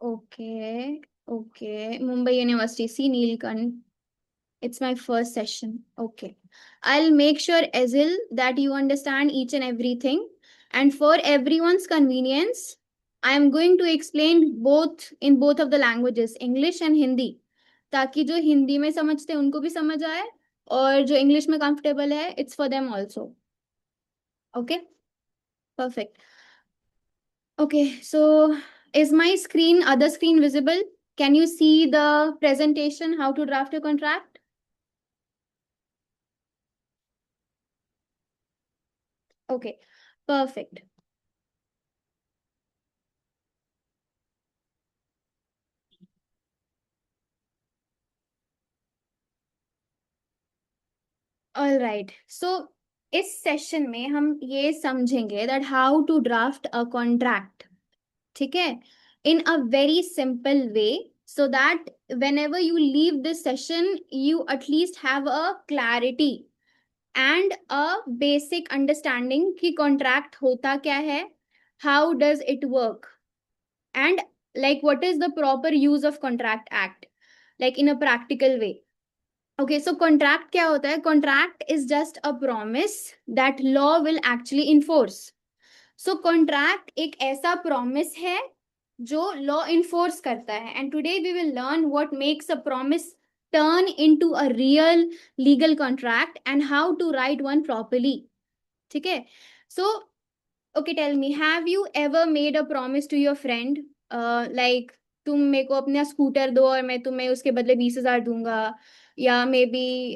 Okay, okay. Mumbai University, C. Neelkant. It's my first session. Okay. I'll make sure, Ezil, that you understand each and everything. And for everyone's convenience, I am going to explain both in both of the languages, English and Hindi. ताकि जो हिंदी में समझते हैं उनको भी समझ आए और जो इंग्लिश में कंफर्टेबल है, it's for them also. Okay? Perfect. Okay, so is my screen, other screen visible? Can you see the presentation, how to draft a contract? Okay, perfect. All right. So इस session में हम ये समझेंगे that how to draft a contract. ठीक है? In a very simple way, so that whenever you leave this session, you at least have a clarity and a basic understanding कि contract होता क्या है, how does it work, and like what is the proper use of contract act, like in a practical way. Okay, so contract क्या होता है? Contract is just a promise that law will actually enforce. So contract एक ऐसा promise है जो law enforce करता है. And today we will learn what makes a promise turn into a real legal contract and how to write one properly. ठीक है? So, okay, tell me, have you ever made a promise to your friend? Like तुम मेरे को अपना scooter दो और मैं तुम्हें उसके बदले 20,000 दूंगा, या मे बी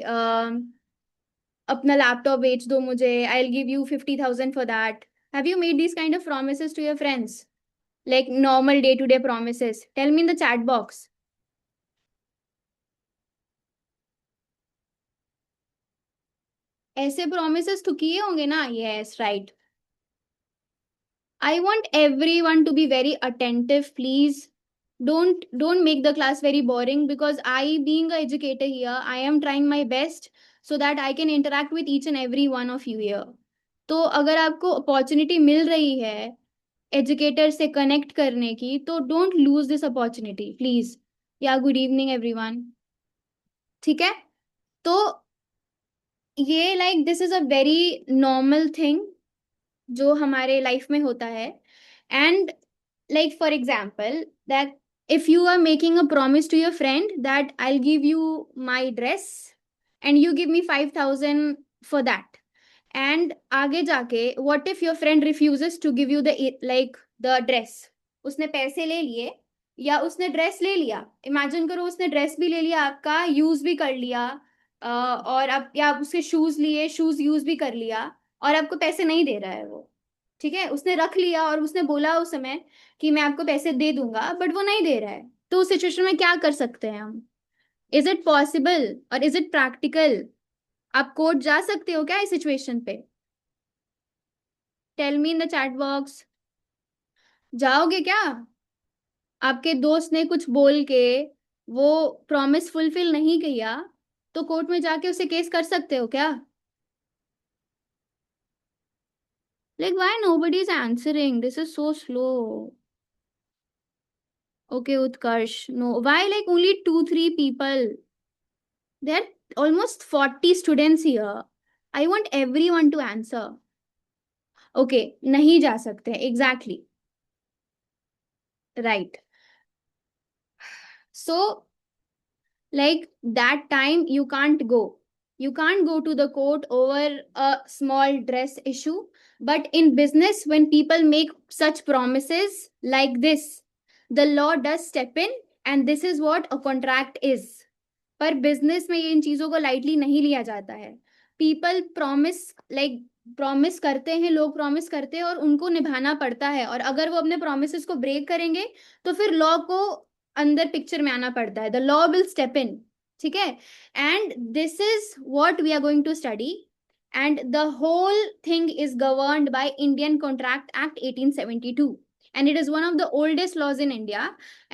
अपना लैपटॉप बेच दो मुझे, I will give you 50,000 for that. Have you made this kind of promises to your friends, like normal day to day promises? Tell me in the chat box. ऐसे promises तो किए होंगे ना? Yes, right. I want everyone to be very attentive, please. Don't make the class very boring, because I, being an educator here, I am trying my best so that I can interact with each and every one of you here. तो अगर आपको opportunity मिल रही है educator से connect करने की, तो don't lose this opportunity please. या गुड इवनिंग एवरीवन. ठीक है? तो ये like this is a very normal thing जो हमारे लाइफ में होता है. And like for example, that if you are making a promise to your friend that I'll give you my dress and you give me 5,000 for that, and आगे जाके what if your friend refuses to give you the like the dress? उसने पैसे ले लिए या उसने dress ले लिया. इमेजिन करो उसने ड्रेस भी ले लिया, आपका यूज भी कर लिया, और अब या आप उसके शूज लिए, शूज यूज भी कर लिया, और आपको पैसे नहीं दे रहा है वो. ठीक है, उसने रख लिया और उसने बोला उस समय कि मैं आपको पैसे दे दूंगा, बट वो नहीं दे रहा है. तो उस सिचुएशन में क्या कर सकते हैं हम? इज इट पॉसिबल और इज इट प्रैक्टिकल? आप कोर्ट जा सकते हो क्या इस सिचुएशन पे? Tell me in the chat box. जाओगे क्या? आपके दोस्त ने कुछ बोल के वो प्रॉमिस फुलफिल नहीं किया, तो कोर्ट में जाके उसे केस कर सकते हो क्या? Like why nobody is answering? This is so slow. Okay, Utkarsh. No, why like only 2-3 people? There are almost 40 students here. I want everyone to answer. Okay, नहीं जा सकते. Exactly. Right. So, like that time you can't go. You can't go to the court over a small dress issue. But in business, when people make such promises like this, the law does step in, and this is what a contract is. पर business में ये इन चीजों को lightly नहीं लिया जाता है. People promise, like promise करते हैं, लोग प्रॉमिस करते हैं और उनको निभाना पड़ता है, और अगर वो अपने प्रोमिस को ब्रेक करेंगे तो फिर लॉ को अंदर पिक्चर में आना पड़ता है. The law will step in. ठीक है? And this is what we are going to study. And the whole thing is governed by Indian Contract Act 1872, and it is one of the oldest laws in India,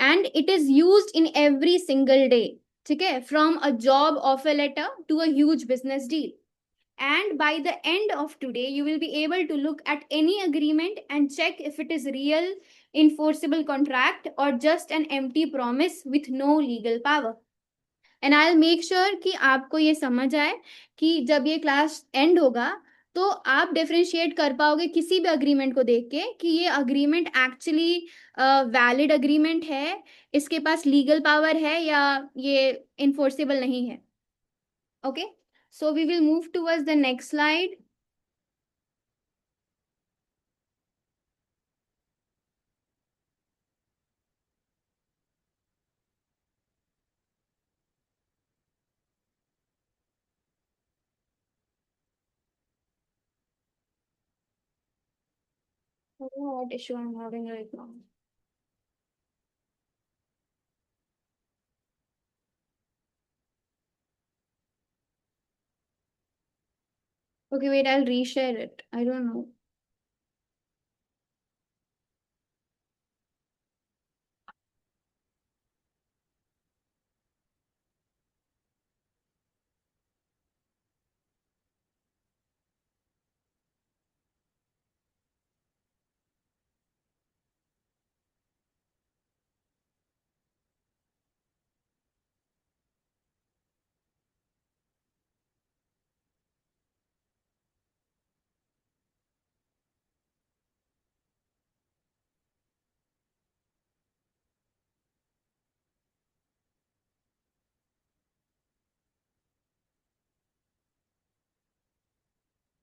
and it is used in every single day. ठीक है? From a job offer letter to a huge business deal. And by the end of today, you will be able to look at any agreement and check if it is real, enforceable contract or just an empty promise with no legal power. And I make sure कि आपको ये समझ आए कि जब ये class and होगा तो आप डिफरेंशिएट कर पाओगे किसी भी अग्रीमेंट को देख के कि ये अग्रीमेंट एक्चुअली वैलिड अग्रीमेंट है, इसके पास लीगल पावर है या ये इन्फोर्सेबल नहीं है. Okay, so we will move towards the next slide. What issue I'm having right now? Okay, wait, I'll reshare it. I don't know.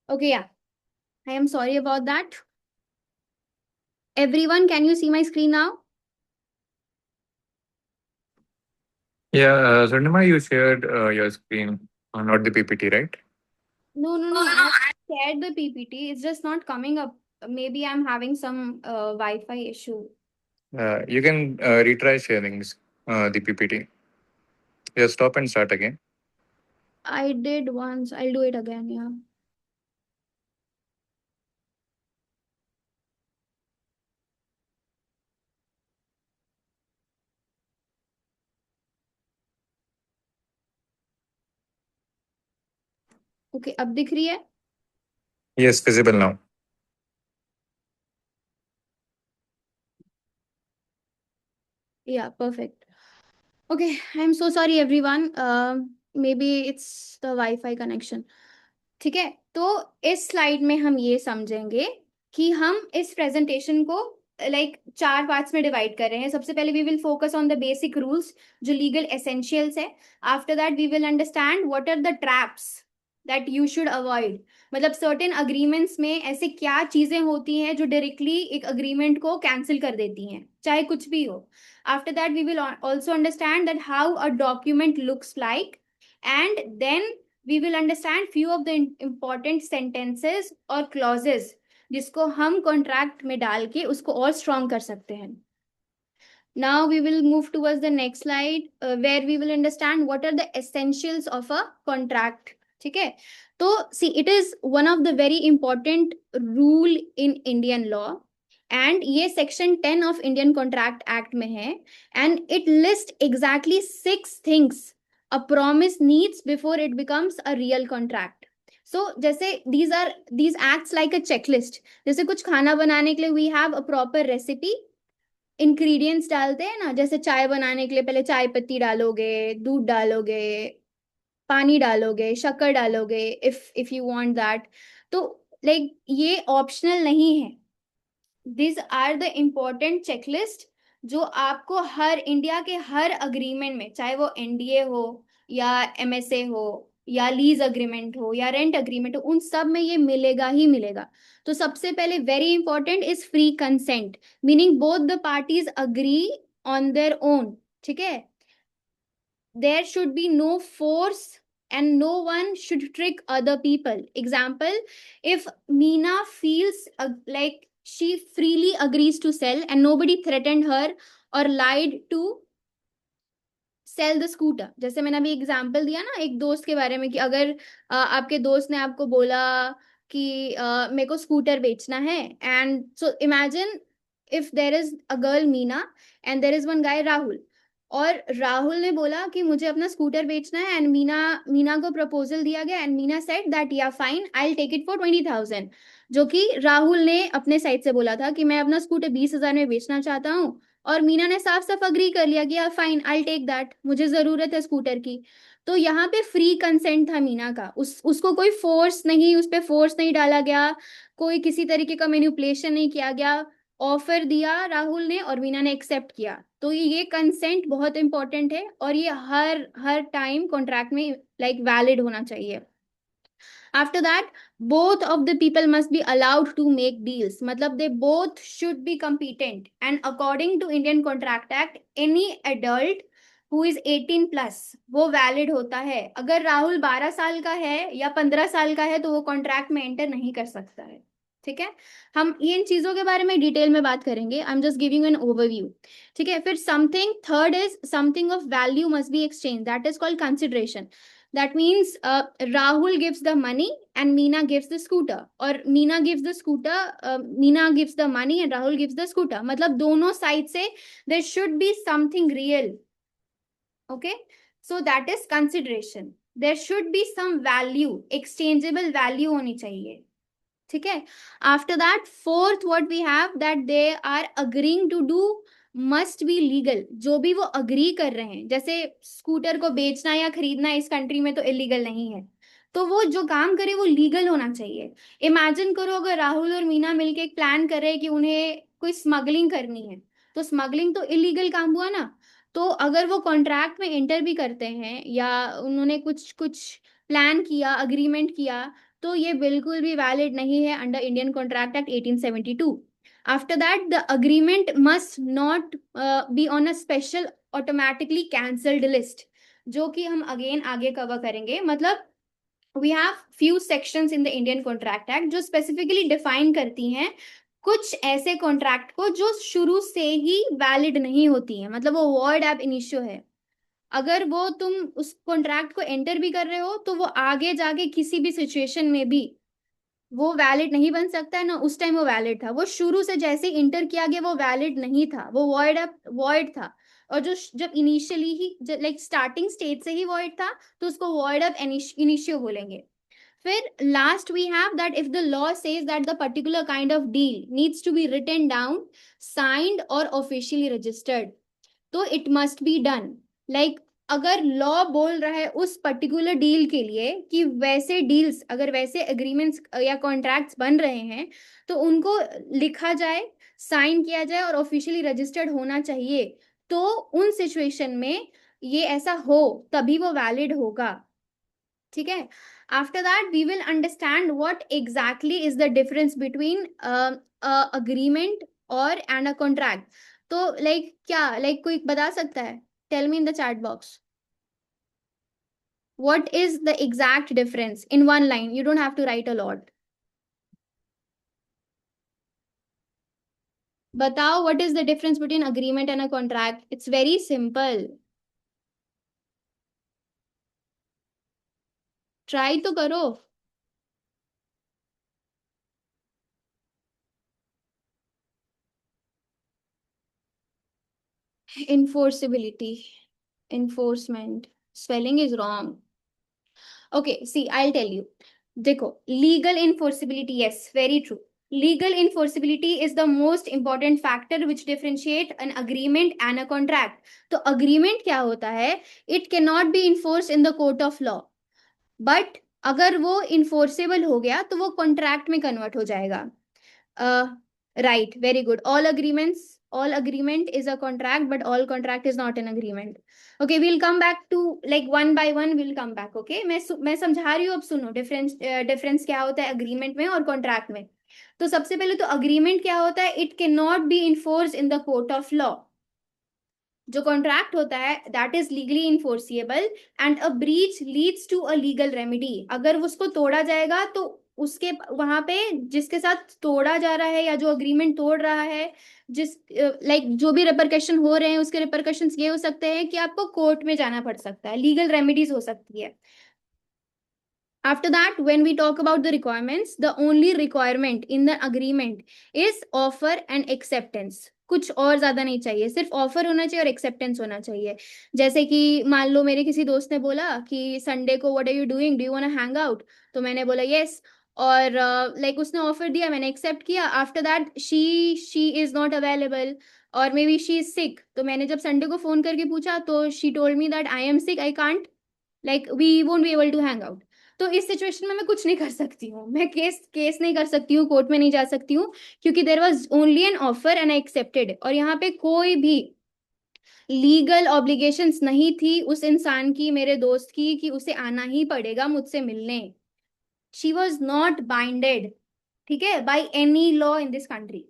Okay, yeah. I am sorry about that. Everyone, can you see my screen now? Yeah, Swarnima, you shared your screen, not the PPT, right? No, no, no. I shared the PPT. It's just not coming up. Maybe I'm having some Wi-Fi issue. You can retry sharing the PPT. Yeah, stop and start again. I did once. I'll do it again. Yeah. Okay, अब दिख रही है? Yes, visible now. Yeah, perfect. Okay, I'm so sorry everyone. Maybe it's the Wi-Fi connection. ठीक है, तो इस slide में हम ये समझेंगे कि हम इस प्रेजेंटेशन को चार पार्ट्स में डिवाइड कर रहे हैं. सबसे पहले we will focus on the basic rules जो लीगल एसेंशियल्स है. After that we will understand what are the traps that you should avoid. मतलब सर्टेन अग्रीमेंट्स में ऐसे क्या चीजें होती हैं जो डायरेक्टली एक अग्रीमेंट को कैंसिल कर देती हैं, चाहे कुछ भी हो. After that, we will also understand that how a document looks like, and then we will understand few of the important sentences or clauses जिसको हम contract में डाल के उसको और strong कर सकते हैं. Now we will move towards the next slide where we will understand what are the essentials of a contract. ठीक है, तो see, it is one of the very important rule in Indian law and ये section 10 of Indian Contract Act में है and it lists exactly 6 things a promise needs before it becomes a real contract. So जैसे these acts like a checklist. जैसे कुछ खाना बनाने के लिए we have a proper recipe. Ingredients डालते हैं ना, जैसे चाय बनाने के लिए पहले चाय पत्ती डालोगे, दूध डालोगे, पानी डालोगे, शक्कर डालोगे, इफ यू वांट दैट. तो ये ऑप्शनल नहीं है. This are the important checklist जो आपको हर इंडिया के हर अग्रीमेंट में, चाहे वो एनडीए हो या एमएसए हो या लीज अग्रीमेंट हो या रेंट अग्रीमेंट हो, उन सब में ये मिलेगा ही मिलेगा. तो सबसे पहले very important is free consent, meaning both the parties agree on their own. ठीक है, there should be no force and no one should trick other people. Example, if Meena feels like she freely agrees to sell and nobody threatened her or lied to sell the scooter. जैसे मैंने अभी example दिया ना एक दोस्त के बारे में कि अगर आपके दोस्त ने आपको बोला कि मेरे को स्कूटर बेचना है, and so imagine if there is a girl Meena and there is one guy Rahul. और राहुल ने बोला कि मुझे अपना स्कूटर बेचना है, एंड मीना को प्रपोजल दिया गया, and Meena said that yeah fine, I will take it for 20,000, जो कि राहुल ने अपने साइड से बोला था कि मैं अपना स्कूटर 20,000 में बेचना चाहता हूँ, और मीना ने साफ साफ अग्री कर लिया कि yeah fine, I will take that, मुझे जरूरत है स्कूटर की। तो यहाँ पे फ्री कंसेंट था मीना का, उसको कोई फोर्स नहीं, उस पर फोर्स नहीं डाला गया, कोई किसी तरीके का मैनिपुलेशन नहीं किया गया। ऑफर दिया राहुल ने और मीना ने एक्सेप्ट किया। तो ये कंसेंट बहुत इंपॉर्टेंट है, और ये हर हर टाइम कॉन्ट्रैक्ट में लाइक वैलिड होना चाहिए। After that, both of the people must be allowed to make deals. मतलब they both should be competent. And according to Indian Contract Act, any adult who is 18 plus वो valid होता है। अगर राहुल 12 साल का है या 15 साल का है तो वो कॉन्ट्रैक्ट में एंटर नहीं कर सकता है। ठीक है, हम इन चीजों के बारे में डिटेल में बात करेंगे। I am just giving an overview. ठीक है, फिर something third is something of value must be exchange, that is called consideration. That means Rahul gives the money and Meena gives the scooter, or Meena gives the scooter, Meena gives the money and Rahul gives the scooter. मतलब दोनों side से there should be something real. Okay, so that is consideration. There should be some value, exchangeable value होनी चाहिए। ठीक है, after that fourth what we have that they are agreeing to do must be legal. जो भी वो agree कर रहे हैं, जैसे स्कूटर को बेचना या खरीदना इस कंट्री में तो इलीगल नहीं है, तो वो जो काम करे वो लीगल होना चाहिए। इमेजिन करो अगर राहुल और मीना मिलके एक प्लान कर रहे हैं कि उन्हें कोई स्मगलिंग करनी है, तो स्मगलिंग तो इलीगल काम हुआ ना। तो अगर वो कॉन्ट्रैक्ट में एंटर भी करते हैं या उन्होंने कुछ कुछ प्लान किया, अग्रीमेंट किया, तो ये बिल्कुल भी वैलिड नहीं है under Indian contract act 1872। After that the agreement must not be on a special automatically cancelled list, जो कि हम अगेन आगे कवर करेंगे। मतलब we have few sections in the Indian contract act जो स्पेसिफिकली डिफाइन करती हैं कुछ ऐसे कॉन्ट्रैक्ट को जो शुरू से ही वैलिड नहीं होती है, मतलब वो वॉइड एब इनिशियो है। अगर वो तुम उस कॉन्ट्रैक्ट को एंटर भी कर रहे हो तो वो आगे जाके किसी भी सिचुएशन में भी वो वैलिड नहीं बन सकता है ना, उस टाइम वो वैलिड था। वो शुरू से जैसे इंटर किया गया वो वैलिड नहीं था, वो वॉइड था। और जो जब इनिशियली ही लाइक स्टार्टिंग स्टेज से ही वॉइड था तो उसको वॉइड ऑफ इनिशियो बोलेंगे। फिर last we have that if the law says that the particular kind of deal needs to be written down, signed और ऑफिशियली रजिस्टर्ड, तो it must be done. Like अगर law बोल रहा है उस particular deal के लिए कि वैसे डील्स, अगर वैसे एग्रीमेंट्स या कॉन्ट्रैक्ट्स बन रहे हैं तो उनको लिखा जाए, साइन किया जाए और ऑफिशियली रजिस्टर्ड होना चाहिए, तो उन सिचुएशन में ये ऐसा हो तभी वो वैलिड होगा। ठीक है, after that we will understand what exactly is the difference between agreement और एंड अ कॉन्ट्रैक्ट। तो लाइक क्या, लाइक कोई बता सकता है? Tell me in the chat box what is the exact difference in one line, you don't have to write a lot. बताओ what is the difference between agreement and a contract? It's very simple, try तो करो। Enforceability, enforcement, spelling is wrong. Okay, see, I'll tell you. देखो, legal enforceability, yes, very true. Legal enforceability is the most important factor which differentiate an agreement and a contract. तो agreement क्या होता है? It cannot be enforced in the court of law. But अगर वो enforceable हो गया तो वो contract में convert हो जाएगा। Right, very good. All agreement is a contract, but all contract is not an agreement. Okay, we'll come back to like one by one we'll come back. Okay, मैं समझा रही हूँ, अब सुनो डिफरेंस क्या होता है अग्रीमेंट में और कॉन्ट्रैक्ट में। तो सबसे पहले तो अग्रीमेंट क्या होता है? It can not be enforce in the court of law. जो कॉन्ट्रैक्ट होता है that is legally enforceable and a breach leads to a legal remedy. अगर उसको तोड़ा जाएगा तो उसके वहां पे जिसके साथ तोड़ा जा रहा है या जो अग्रीमेंट तोड़ रहा है, जिस लाइक जो भी रिपरकशन हो रहे हैं उसके रिपरकशन ये हो सकते हैं कि आपको कोर्ट में जाना पड़ सकता है, लीगल रेमेडीज हो सकती है। After that, when we talk about the requirements, the only requirement in the agreement is offer and acceptance. कुछ और ज्यादा नहीं चाहिए, सिर्फ ऑफर होना चाहिए और एक्सेप्टेंस होना चाहिए। जैसे कि मान लो मेरे किसी दोस्त ने बोला कि संडे को what are you doing, do you want hang out, तो मैंने बोला यस, और लाइक उसने ऑफर दिया, मैंने एक्सेप्ट किया। After that she is not available और may be she is sick, तो मैंने जब संडे को फोन करके पूछा तो she told me that I am sick, I can't, like we won't be able to hang out. तो इस सिचुएशन में मैं कुछ नहीं कर सकती हूँ, मैं केस केस नहीं कर सकती हूँ, कोर्ट में नहीं जा सकती हूँ, क्योंकि there was only an offer and I accepted, और यहाँ पे कोई भी लीगल ऑब्लिगेशंस नहीं थी उस इंसान की, मेरे दोस्त की, कि उसे आना ही पड़ेगा मुझसे मिलने। शी वॉज नॉट बाइंडेड, ठीक है, by any law in this country.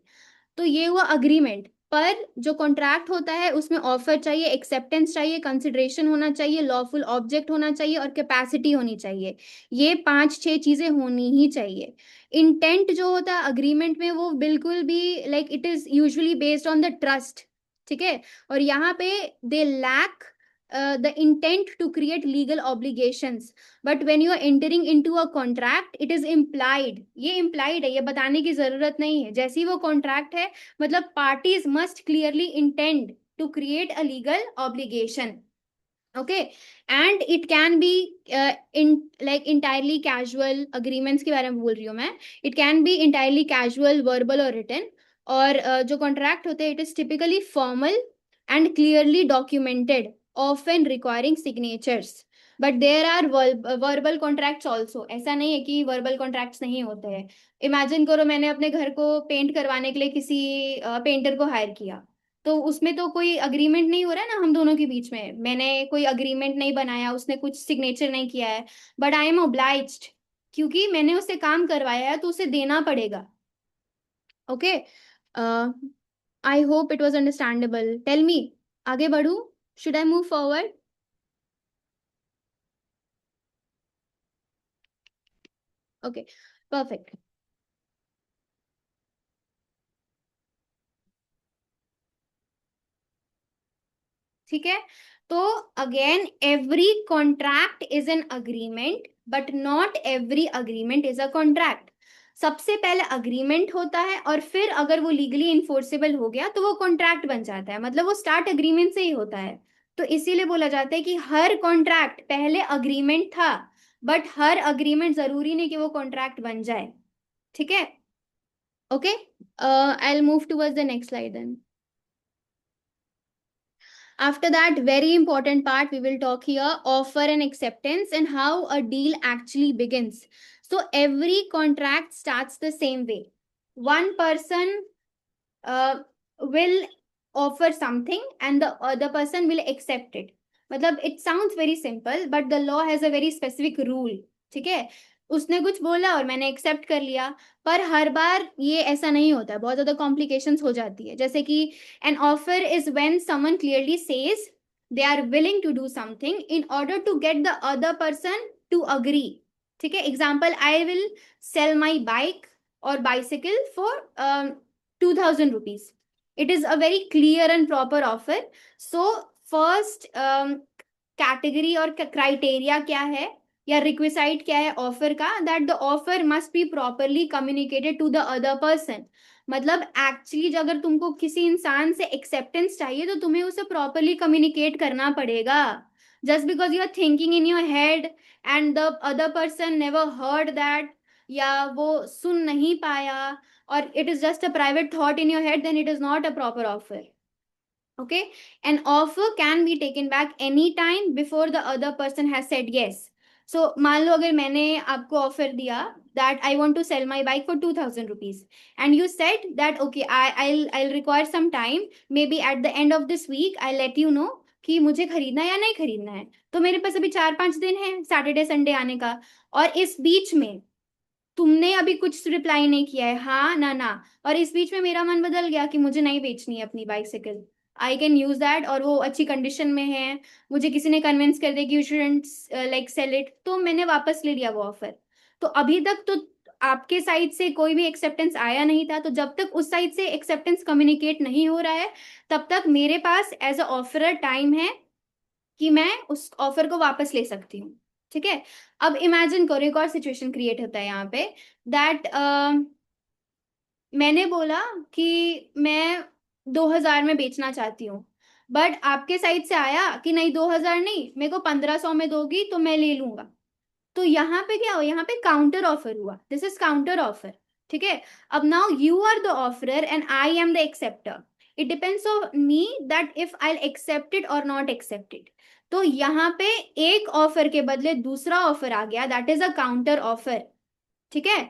तो ये हुआ अग्रीमेंट। पर जो कॉन्ट्रैक्ट होता है उसमें ऑफर चाहिए, एक्सेप्टेंस चाहिए, कंसिडरेशन होना चाहिए, लॉफुल ऑब्जेक्ट होना चाहिए और कैपेसिटी होनी चाहिए। ये 5-6 चीजें होनी ही चाहिए। इंटेंट जो होता है अग्रीमेंट में वो बिल्कुल भी like it is usually based on the trust, ठीक है। और यहाँ पे they lack the intent to create legal obligations, but when you are entering into a contract it is implied, ये इम्प्लाइड है, ये बताने की जरूरत नहीं है, जैसी वो कॉन्ट्रैक्ट है, मतलब parties must clearly intend to create a legal obligation, okay. And it can be in like entirely casual agreements के बारे में बोल रही हूँ मैं, it can be entirely casual, verbal और रिटन। और जो कॉन्ट्रैक्ट होते हैं it is typically formal and clearly documented, often requiring signatures. But there are verbal contracts also, ऐसा नहीं है कि वर्बल कॉन्ट्रैक्ट्स नहीं होते हैं। इमेजिन करो मैंने अपने घर को पेंट करवाने के लिए किसी पेंटर को हायर किया, तो उसमें तो कोई अग्रीमेंट नहीं हो रहा है ना हम दोनों के बीच में, मैंने कोई अग्रीमेंट नहीं बनाया, उसने कुछ सिग्नेचर नहीं किया है, बट आई एम ओब्लाइज्ड, क्योंकि मैंने उससे काम करवाया है तो उसे देना पड़ेगा, okay. I hope it was understandable, tell me, आगे बढ़ू, should I move forward? Okay, perfect. ठीक है, तो again every contract is an agreement but not every agreement is a contract. सबसे पहले अग्रीमेंट होता है और फिर अगर वो लीगली इन्फोर्सेबल हो गया तो वो कॉन्ट्रैक्ट बन जाता है, मतलब वो स्टार्ट अग्रीमेंट से ही होता है। तो इसीलिए बोला जाता है कि हर कॉन्ट्रैक्ट पहले अग्रीमेंट था, बट हर अग्रीमेंट जरूरी नहीं कि वो कॉन्ट्रैक्ट बन जाए, ठीक है। Okay, I will move towards the next slide then. After that, very important part, we will talk here offer and acceptance and how a deal actually begins. So, every contract starts the same way. One person will offer something and the other person will accept it. मतलब it sounds very simple, but the law has a very specific rule. ठीक है, उसने कुछ बोला और मैंने accept कर लिया, पर हर बार ये ऐसा नहीं होता, बहुत ज्यादा कॉम्प्लिकेशंस हो जाती है। जैसे कि an offer is when someone clearly says they are willing to do something in order to get the other person to agree. ठीक है, example, I will sell my bike और bicycle for 2,000 rupees. It is a very clear and proper offer. So first category और criteria क्या है या requisite क्या है offer का, that the offer must be properly communicated to the other person. मतलब actually अगर तुमको किसी इंसान से एक्सेप्टेंस चाहिए तो तुम्हें उसे प्रॉपरली कम्युनिकेट करना पड़ेगा। Just because you are thinking in your head and the other person never heard that, या वो सुन नहीं पाया, और it is just a private thought in your head, then it is not a proper offer. Okay, an offer can be taken back anytime before the other person has said yes. So मान लो अगर मैंने आपको offer दिया that I want to sell my bike for 2,000 rupees and you said that okay I'll require some time, maybe at the end of this week I'll let you know कि मुझे खरीदना है या नहीं खरीदना है। तो मेरे पास अभी 4-5 दिन है सैटरडे संडे आने का, और इस बीच में तुमने अभी कुछ रिप्लाई नहीं किया है, हाँ ना ना, और इस बीच में मेरा मन बदल गया कि मुझे नहीं बेचनी है अपनी bicycle, I can use that, और वो अच्छी कंडीशन में है, मुझे किसी ने कन्विंस कर दिया कि you shouldn't like sell it, तो मैंने वापस ले लिया वो ऑफर। तो अभी तक तो आपके साइड से कोई भी एक्सेप्टेंस आया नहीं था, तो जब तक उस साइड से एक्सेप्टेंस कम्युनिकेट नहीं हो रहा है तब तक मेरे पास एज अ ऑफरर टाइम है कि मैं उस ऑफर को वापस ले सकती हूँ। ठीक है, अब इमेजिन करो एक और सिचुएशन क्रिएट होता है यहाँ पे, दैट मैंने बोला कि मैं 2000 में बेचना चाहती हूँ, बट आपके साइड से आया कि नहीं 2000 नहीं, मेरे को 1500 में दोगी तो मैं ले लूंगा। तो यहाँ पे क्या हो, यहाँ पे काउंटर ऑफर हुआ, दिस इज काउंटर ऑफर। ठीक है, अब now you are the offeror and I am the acceptor. It depends on me that if I accept it और नॉट एक्सेप्ट इट। तो यहाँ पे एक ऑफर के बदले दूसरा ऑफर आ गया, that is a counter offer. ठीक है,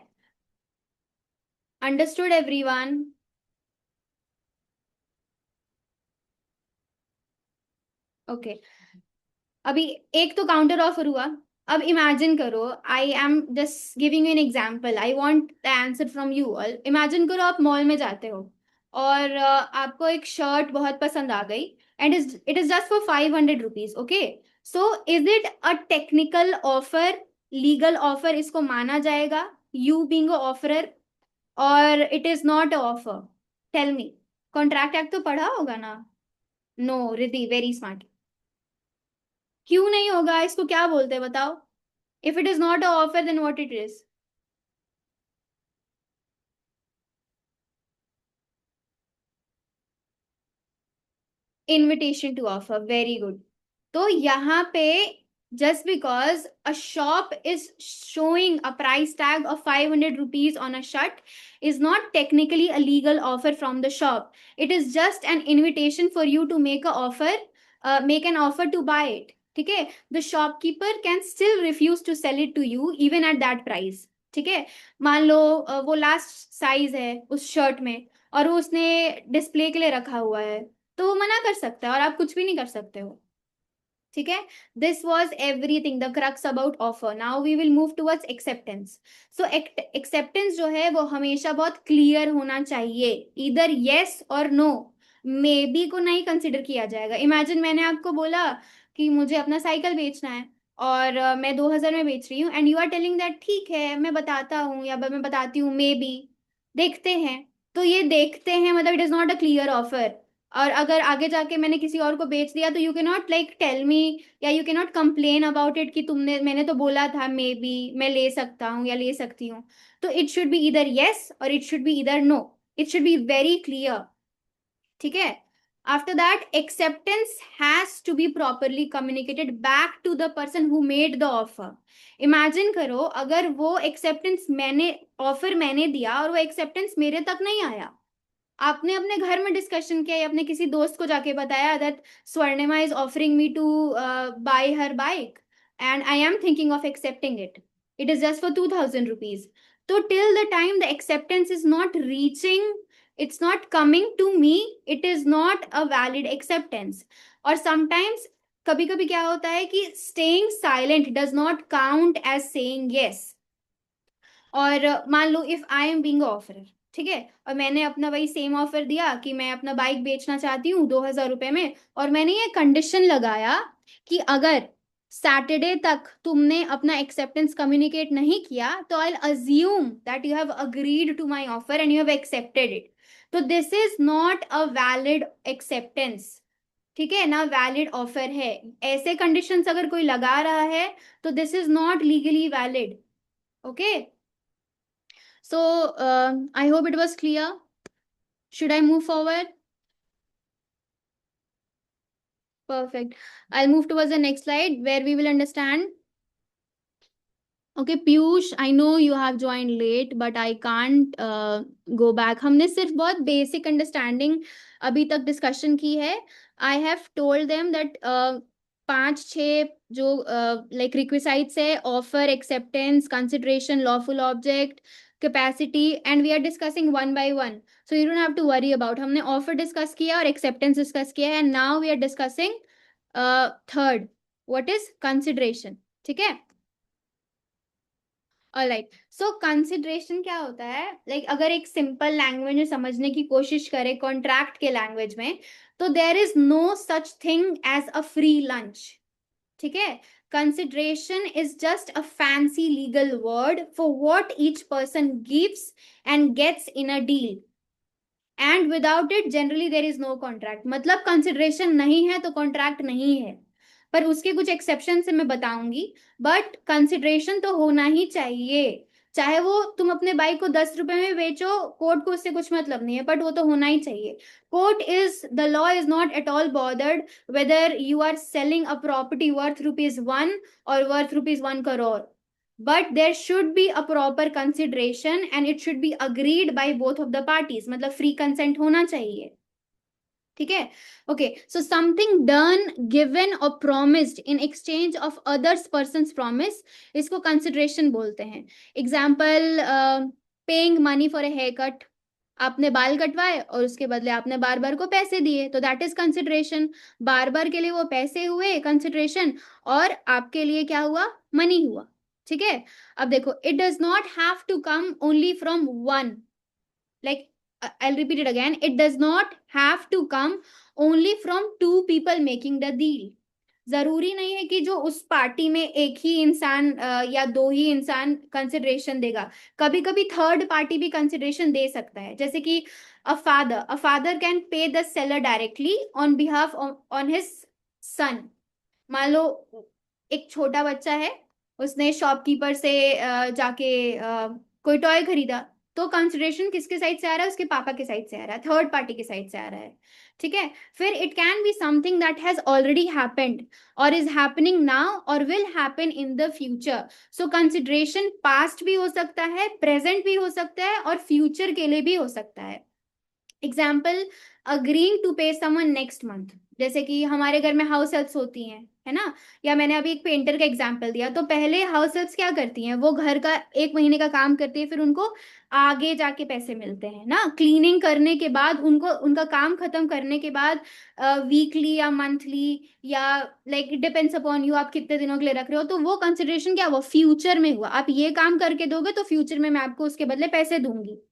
अंडरस्टूड एवरीवन? ओके, अभी एक तो काउंटर ऑफर हुआ। अब इमेजिन करो, I am just giving you an example, I want the answer from you all. Imagine करो आप मॉल में जाते हो और आपको एक शर्ट बहुत पसंद आ गई and it is just for 500 rupees. Okay, so is it a technical offer, legal offer, इसको माना जाएगा यू बीइंग अ ऑफरर, और it is not a offer? Tell me, contract act तो पढ़ा होगा ना? No, Riddhi very smart. क्यों नहीं होगा, इसको क्या बोलते हैं बताओ? If it is not a offer then what it is? Invitation to offer, very good. तो यहाँ पे just because a shop is showing a price tag of 500 rupees on a shirt is not technically a legal offer from the shop. It is just an invitation for you to make a offer, make an offer to buy it. ठीक है, the shopkeeper can still refuse to sell it to you even at that price. ठीक है, मान लो वो last size है उस shirt में और वो उसने डिस्प्ले के लिए रखा हुआ है, तो वो मना कर सकता है और आप कुछ भी नहीं कर सकते हो। ठीक है, this was everything, the crux about offer. Now we will move towards acceptance. So acceptance जो है वो हमेशा बहुत क्लियर होना चाहिए, इधर येस और नो, मे बी को नहीं कंसिडर किया जाएगा। इमेजिन मैंने आपको बोला कि मुझे अपना साइकिल बेचना है और मैं 2000 में बेच रही हूँ and you are telling that ठीक है मैं बताता हूँ या मैं बताती हूँ मे बी, देखते हैं। तो ये देखते हैं मतलब it is not a clear offer. और अगर आगे जाके मैंने किसी और को बेच दिया तो you can not like tell me या you can not complain about it कि तुमने, मैंने तो बोला था मे बी मैं ले सकता हूँ या ले सकती हूँ। तो इट शुड बी इधर यस और इट शुड बी इधर no, it should be very clear. ठीक है, after that acceptance has to be properly communicated back to the person who made the offer. Imagine करो अगर वो एक्सेप्टेंस मैंने, offer मैंने दिया और वो एक्सेप्टेंस मेरे तक नहीं आया, आपने अपने घर में डिस्कशन किया या अपने किसी दोस्त को जाके बताया that Swarnima is offering me to buy her bike and I am thinking of accepting it, it is just for 2000 rupees. तो till the time the acceptance is not reaching, it's not coming to me, it is not a valid acceptance. और sometimes कभी कभी क्या होता है कि staying silent does not count as saying yes. और मान लो if I am being offer, ठीक है, और मैंने अपना वही सेम ऑफर दिया कि मैं अपना बाइक बेचना चाहती हूँ 2000 रुपए में, और मैंने ये कंडीशन लगाया कि अगर सैटरडे तक तुमने अपना एक्सेप्टेंस कम्युनिकेट नहीं किया तो I assume that you have agreed to my offer and you have accepted it. तो this is not a valid acceptance. ठीक है ना, वैलिड ऑफर है। ऐसे कंडीशंस अगर कोई लगा रहा है तो this is not legally valid. Okay, so I hope it was clear. Should I move forward? Perfect. I'll move towards the next slide where we will understand. Okay, Piyush, I know you have joined late, but I can't go back. हमने सिर्फ बहुत basic understanding अभी तक discussion की है. I have told them that पांच छः जो like requisites है, offer, acceptance, consideration, lawful object, capacity, and we are discussing one by one. So you don't have to worry about. हमने offer discuss किया और acceptance discuss किया है, and now we are discussing third. What is consideration? ठीक है? Alright, सो consideration क्या होता है, लाइक अगर एक सिंपल लैंग्वेज में समझने की कोशिश करें कॉन्ट्रैक्ट के लैंग्वेज में, तो there is no such thing as a free lunch. ठीक है, consideration is just a fancy legal word for what each person gives and gets in a deal, and without it generally there is no contract. मतलब consideration नहीं है तो contract नहीं है, पर उसके कुछ एक्सेप्शन से मैं बताऊंगी, बट कंसिडरेशन तो होना ही चाहिए। चाहे वो तुम अपने बाइक को 10 रुपए में बेचो, कोर्ट को उससे कुछ मतलब नहीं है, बट वो तो होना ही चाहिए. Court is, the law is not at all bothered whether you are selling a property worth rupees 1 or worth rupees 1 crore, but there should be a proper consideration and it should be agreed by both of the parties. मतलब free consent होना चाहिए. ठीक है. Okay, so something done, given और promised in exchange of others person's promise, इसको consideration बोलते हैं. Example, paying money for a haircut. आपने बाल कटवाए और उसके बदले आपने बार बार को पैसे दिए, तो दैट इज कंसिडरेशन. बार बार के लिए वो पैसे हुए कंसिडरेशन, और आपके लिए क्या हुआ, मनी हुआ. ठीक है. अब देखो, it does not have to come only from one. like I'll repeat it again, it does not have to come only from two people making the deal. जरूरी नहीं है कि जो उस पार्टी में एक ही इंसान या दो ही इंसान कंसिडरेशन देगा. कभी कभी थर्ड पार्टी भी कंसिडरेशन दे सकता है. जैसे कि a father can pay the seller directly on behalf on his son. मान लो एक छोटा बच्चा है, उसने शॉपकीपर से जाके कोई टॉय खरीदा, तो कंसिडरेशन किसके साइड से आ रहा है, उसके पापा के साइड से आ रहा है, थर्ड पार्टी के साइड से आ रहा है. ठीक है. फिर it can be something that has already happened और इज हैपनिंग नाउ और will happen in the future. So consideration past भी हो सकता है, प्रेजेंट भी हो सकता है, और फ्यूचर के लिए भी हो सकता है. Example, agreeing to pay someone next month. जैसे कि हमारे घर में हाउस हेल्प्स होती हैं, है ना. या मैंने अभी एक पेंटर का एग्जाम्पल दिया, तो पहले हाउस हेल्प्स क्या करती हैं, वो घर का 1 महीने का काम करती है, फिर उनको आगे जाके पैसे मिलते हैं ना. क्लीनिंग करने के बाद, उनको उनका काम खत्म करने के बाद वीकली या मंथली या like it depends upon you, आप कितने दिनों के लिए रख रहे हो, तो वो कंसिडरेशन क्या हुआ, फ्यूचर में हुआ. आप ये काम करके दोगे तो फ्यूचर में मैं आपको उसके बदले पैसे दूंगी.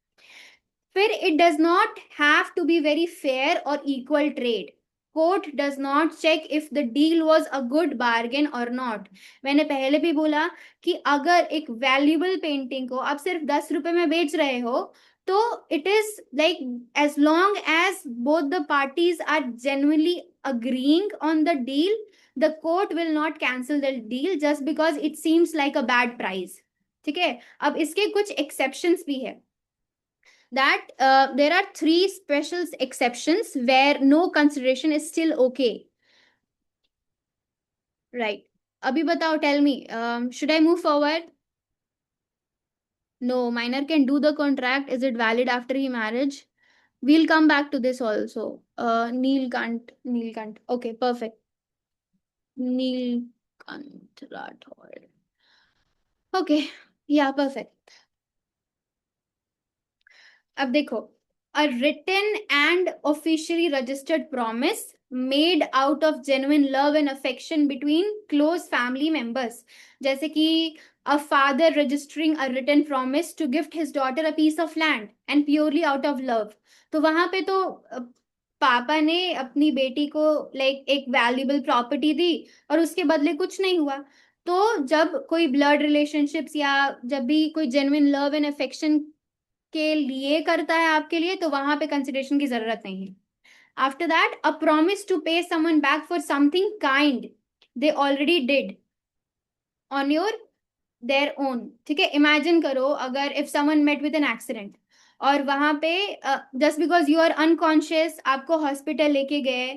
फिर it does not have to be very fair और equal trade. Court does not check if the deal was a good bargain और नॉट. मैंने पहले भी बोला कि अगर एक वैल्यूबल पेंटिंग को आप सिर्फ 10 रुपए में बेच रहे हो, तो it is like, as long as both the parties are genuinely agreeing on the deal, the court will not cancel the deal just because it seems like a bad price. ठीक है. अब इसके कुछ exceptions भी है. That there are 3 special exceptions where no consideration is still okay. Right. Abhi batao, tell me, should I move forward? No, minor can do the contract. Is it valid after he marriage? We'll come back to this also. Neil can't. Okay, perfect. Neil can't. Rathod. Okay, yeah, perfect. अब देखो, a written and officially registered promise made out of genuine love and affection between close family members. जैसे कि a father registering a written promise to gift his daughter a piece of land and purely out of love. तो वहां पे तो पापा ने अपनी बेटी को लाइक एक वैल्यूबल प्रॉपर्टी दी और उसके बदले कुछ नहीं हुआ. तो जब कोई ब्लड रिलेशनशिप्स या जब भी कोई जेन्युइन लव एंड अफेक्शन के लिए करता है आपके लिए, तो वहां पे कंसिडरेशन की जरूरत नहीं है. After that, a promise to pay someone back for something kind they already did on your their own. ठीक है. इमेजिन करो, अगर if someone met with an accident और वहां पे just because you are unconscious आपको हॉस्पिटल लेके गए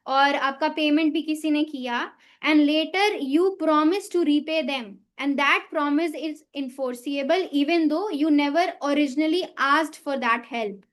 और आपका पेमेंट भी किसी ने किया, and later you promise to repay them, and that promise is enforceable even though you never originally asked for that help.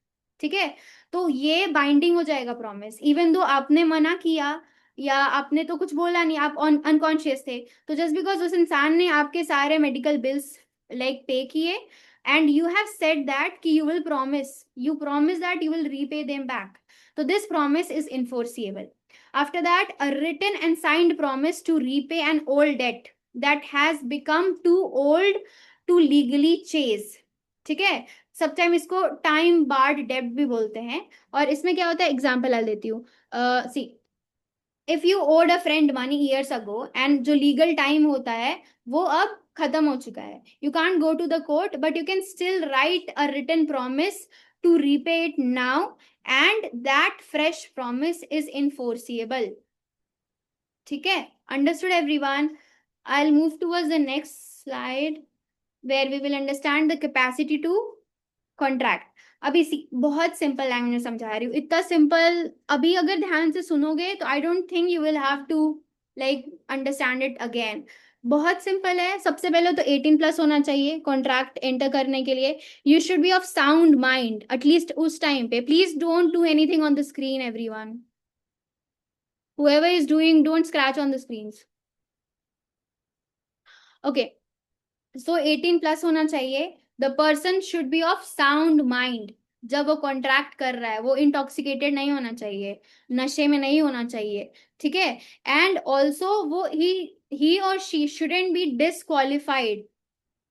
ठीक है. तो ये बाइंडिंग हो जाएगा प्रॉमिस, इवन दो आपने मना किया या आपने तो कुछ बोला नहीं, आप अनकॉन्शियस थे, तो जस्ट बिकॉज उस इंसान ने आपके सारे मेडिकल बिल्स लाइक पे किए, and you have said that कि you promise that you will repay them back, तो this promise is enforceable. After that, a written and signed promise to repay an old debt that has become too old to legally chase. ठीक है. सब time इसको time barred डेब्ट भी बोलते हैं. और इसमें क्या होता है, एग्जाम्पल आ देती हूँ. See, if you owed a friend money years ago, and जो लीगल टाइम होता है वो अब खत्म हो चुका है, you can't go to the court, but you can still write a written promise to repay it now, and that fresh promise is enforceable. ठीक है. Understood everyone? I'll move towards the next slide. where we will understand the capacity to contract. अभी बहुत simple language में समझा रही हूँ, इतना simple, अभी अगर ध्यान से सुनोगे तो I don't think you will have to like understand it again. बहुत सिंपल है। सबसे पहले तो 18 प्लस होना चाहिए कॉन्ट्रैक्ट एंटर करने के लिए। You should be of sound mind at least उस टाइम पे। Please don't do anything on the screen everyone, whoever is doing, don't scratch on the screens. Okay, so 18 plus होना चाहिए। The person should B of sound mind. जब वो contract कर रहा है वो इंटॉक्सिकेटेड नहीं होना चाहिए, नशे में नहीं होना चाहिए, ठीक है। एंड ऑल्सो वो ही और she shouldn't be disqualified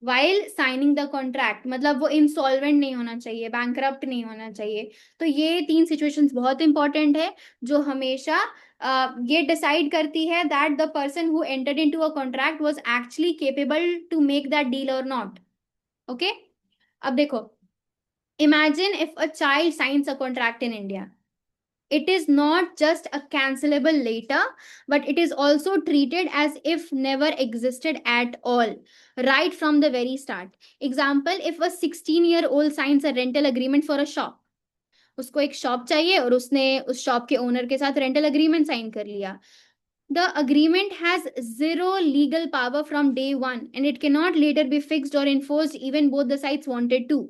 while signing the contract. मतलब वो इंसॉल्वेंट नहीं होना चाहिए, बैंकरप्ट नहीं होना चाहिए। तो ये 3 सिचुएशंस बहुत इंपॉर्टेंट है जो हमेशा ये डिसाइड करती है that the person who entered into a contract was actually capable to make that deal और नॉट। ओके, अब देखो, imagine if a child signs a contract in India, it is not just a cancelable later, but it is also treated as if never existed at all right from the very start. Example, if a 16-year-old signs a rental agreement for a shop, उसको एक shop चाहिए और उसने उस shop के owner के साथ rental agreement sign कर लिया। The agreement has zero legal power from day one and it cannot later be fixed or enforced even both the sides wanted to.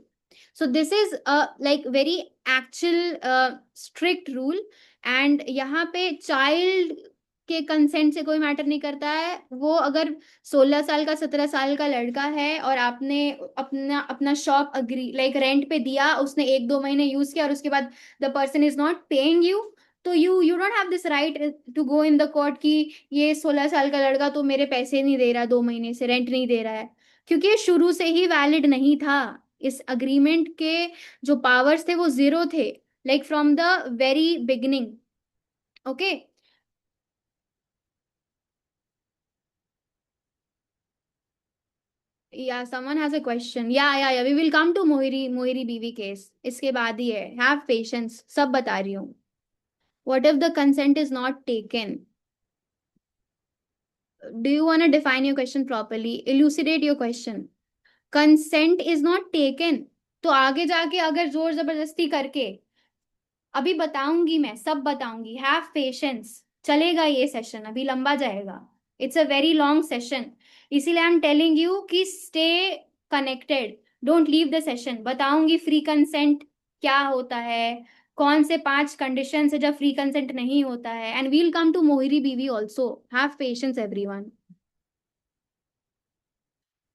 So this is a like very actual strict rule, and यहाँ पे child के consent से कोई matter नहीं करता है। वो अगर 16 साल का 17 साल का लड़का है और आपने अपना अपना शॉप अग्री लाइक रेंट पे दिया, उसने 1-2 महीने यूज किया और उसके बाद the person is not paying you, तो you don't have this right to go in the court कि ये 16 साल का लड़का तो मेरे पैसे नहीं दे रहा, 2 महीने से रेंट नहीं दे रहा है, क्योंकि ये शुरू से ही वैलिड नहीं था। इस अग्रीमेंट के जो पावर्स थे वो जीरो थे, like from the very beginning. Okay, या समवन हैज अ क्वेश्चन? या वी विल कम टू मोहिरी बीवी केस, इसके बाद ही है। हैव पेशेंस, सब बता रही हूँ। What if the consent is not taken? Do you want to define your question properly? Elucidate your question. Consent is not taken. तो आगे जाके अगर जोर जबरदस्ती करके, अभी बताऊंगी, मैं सब बताऊंगी। हैव पेशेंस, चलेगा ये सेशन, अभी लंबा जाएगा। It's a very long session, इसीलिए आई एम टेलिंग यू कि stay connected, don't leave the session. बताऊंगी फ्री कंसेंट क्या होता है, कौन से 5 कंडीशन है जब फ्री कंसेंट नहीं होता है, एंड वील कम टू मोहिरी बीवी ऑल्सो। हैव पेशेंस एवरीवन,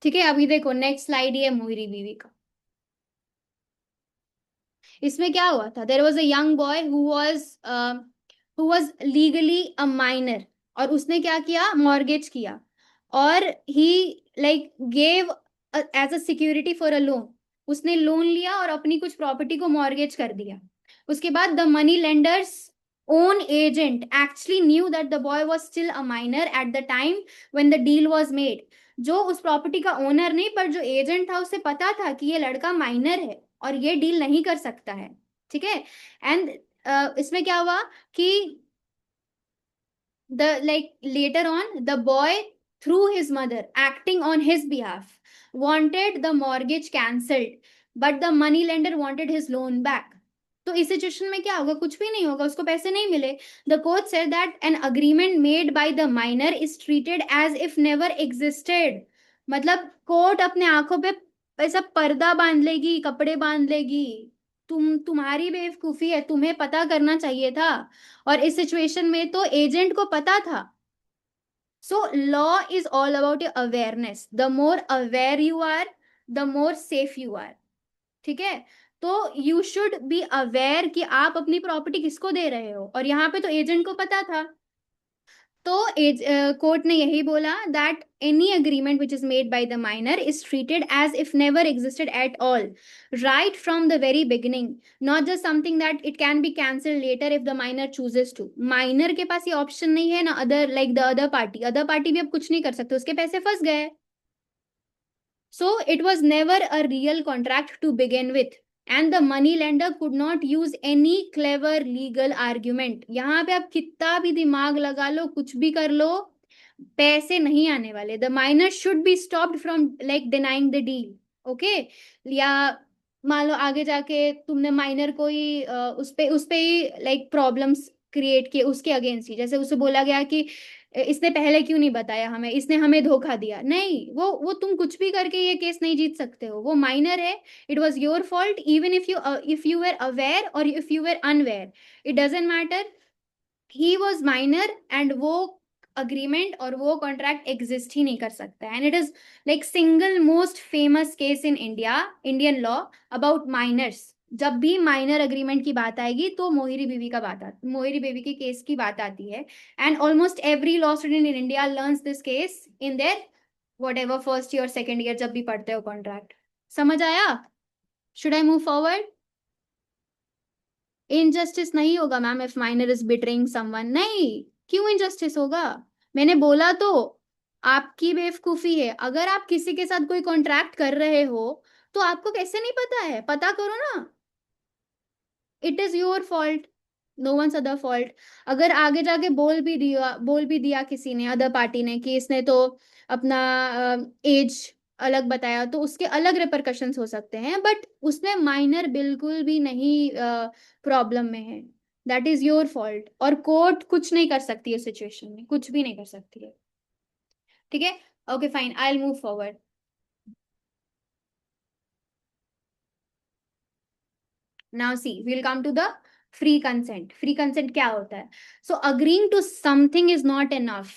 ठीक है। अभी देखो नेक्स्ट स्लाइड ही है मोहिरी बीवी का। इसमें क्या हुआ था? There was a young boy who was legally a minor, और उसने क्या किया? मॉर्गेज किया, और he like gave as a security for a loan. उसने लोन लिया और अपनी कुछ प्रॉपर्टी को मॉर्गेज कर दिया। उसके बाद the money lenders own agent actually knew that the boy was still a minor at the time when the deal was made. जो उस प्रॉपर्टी का ओनर नहीं, पर जो एजेंट था, उसे पता था कि ये लड़का माइनर है और ये डील नहीं कर सकता है, ठीक है। एंड इसमें क्या हुआ कि the like later on the boy, through his mother acting on his behalf, wanted the mortgage cancelled, but the money lender wanted his loan back. तो इस सिचुएशन में क्या होगा? कुछ भी नहीं होगा, उसको पैसे नहीं मिले। The court said that an agreement made by the minor is treated as if never existed. मतलब कोर्ट अपने आंखों पे ऐसा पर्दा बांध लेगी, कपड़े बांध लेगी। तुम्हारी बेवकूफी है, तुम्हें पता करना चाहिए था। और इस सिचुएशन में तो एजेंट को पता था। So law is all about your awareness. The more aware you are, the more safe you are, ठीक है। तो यू शुड बी अवेयर कि आप अपनी प्रॉपर्टी किसको दे रहे हो, और यहाँ पे तो एजेंट को पता था। तो कोर्ट ने यही बोला that any agreement which is made by the minor is treated as if never existed at all right from the very beginning, not just something that it can be cancelled later if the minor chooses to. Minor के पास ये option नहीं है ना, other like the other party भी अब कुछ नहीं कर सकते, उसके पैसे फंस गए। So it was never a real contract to begin with, and the money lender could not use any clever legal argument. यहाँ पे आप कितना भी दिमाग लगा लो, कुछ भी कर लो, पैसे नहीं आने वाले. The minor should be stopped from like denying the deal. Okay. या मान लो आगे जाके तुमने माइनर को ही उस पे ही लाइक प्रॉब्लम्स क्रिएट किए उसके अगेंस्ट ही. जैसे उसे बोला गया कि इसने पहले क्यों नहीं बताया हमें, इसने हमें धोखा दिया. नहीं, वो तुम कुछ भी करके ये केस नहीं जीत सकते हो. वो माइनर है. It was your fault even if you were aware और if you were unaware. It doesn't matter. He was minor and वो अग्रीमेंट और वो कॉन्ट्रैक्ट एग्जिस्ट ही नहीं कर सकता. And it is like single most famous case in India, Indian law, about minors. जब भी माइनर अग्रीमेंट की बात आएगी तो मोहिरी बेबी के केस की बात आती है. And almost every law student in India learns this case in their what ever first year second year जब भी पढ़ते हो कॉन्ट्रैक्ट. समझ आया? Should I move forward? Injustice नहीं होगा ma'am if minor is betraying someone. नहीं, क्यों इनजस्टिस होगा? मैंने बोला तो. आपकी बेवकूफी है. अगर आप किसी के साथ कोई कॉन्ट्रैक्ट कर रहे हो तो आपको कैसे नहीं पता है? पता करो ना. It is your fault, no one's other fault. अगर आगे जाके बोल भी दिया किसी ने, अदर पार्टी ने, कि इसने तो अपना एज अलग बताया, तो उसके अलग रिपरकशंस हो सकते हैं. बट उसमें माइनर बिल्कुल भी नहीं प्रॉब्लम में है. That is your fault. और कोर्ट कुछ नहीं कर सकती है सिचुएशन में, कुछ भी नहीं कर सकती है. ठीक है. Okay fine, I will move forward. Now see, we will come to the free consent. Free consent क्या होता है? So agreeing to something is not enough.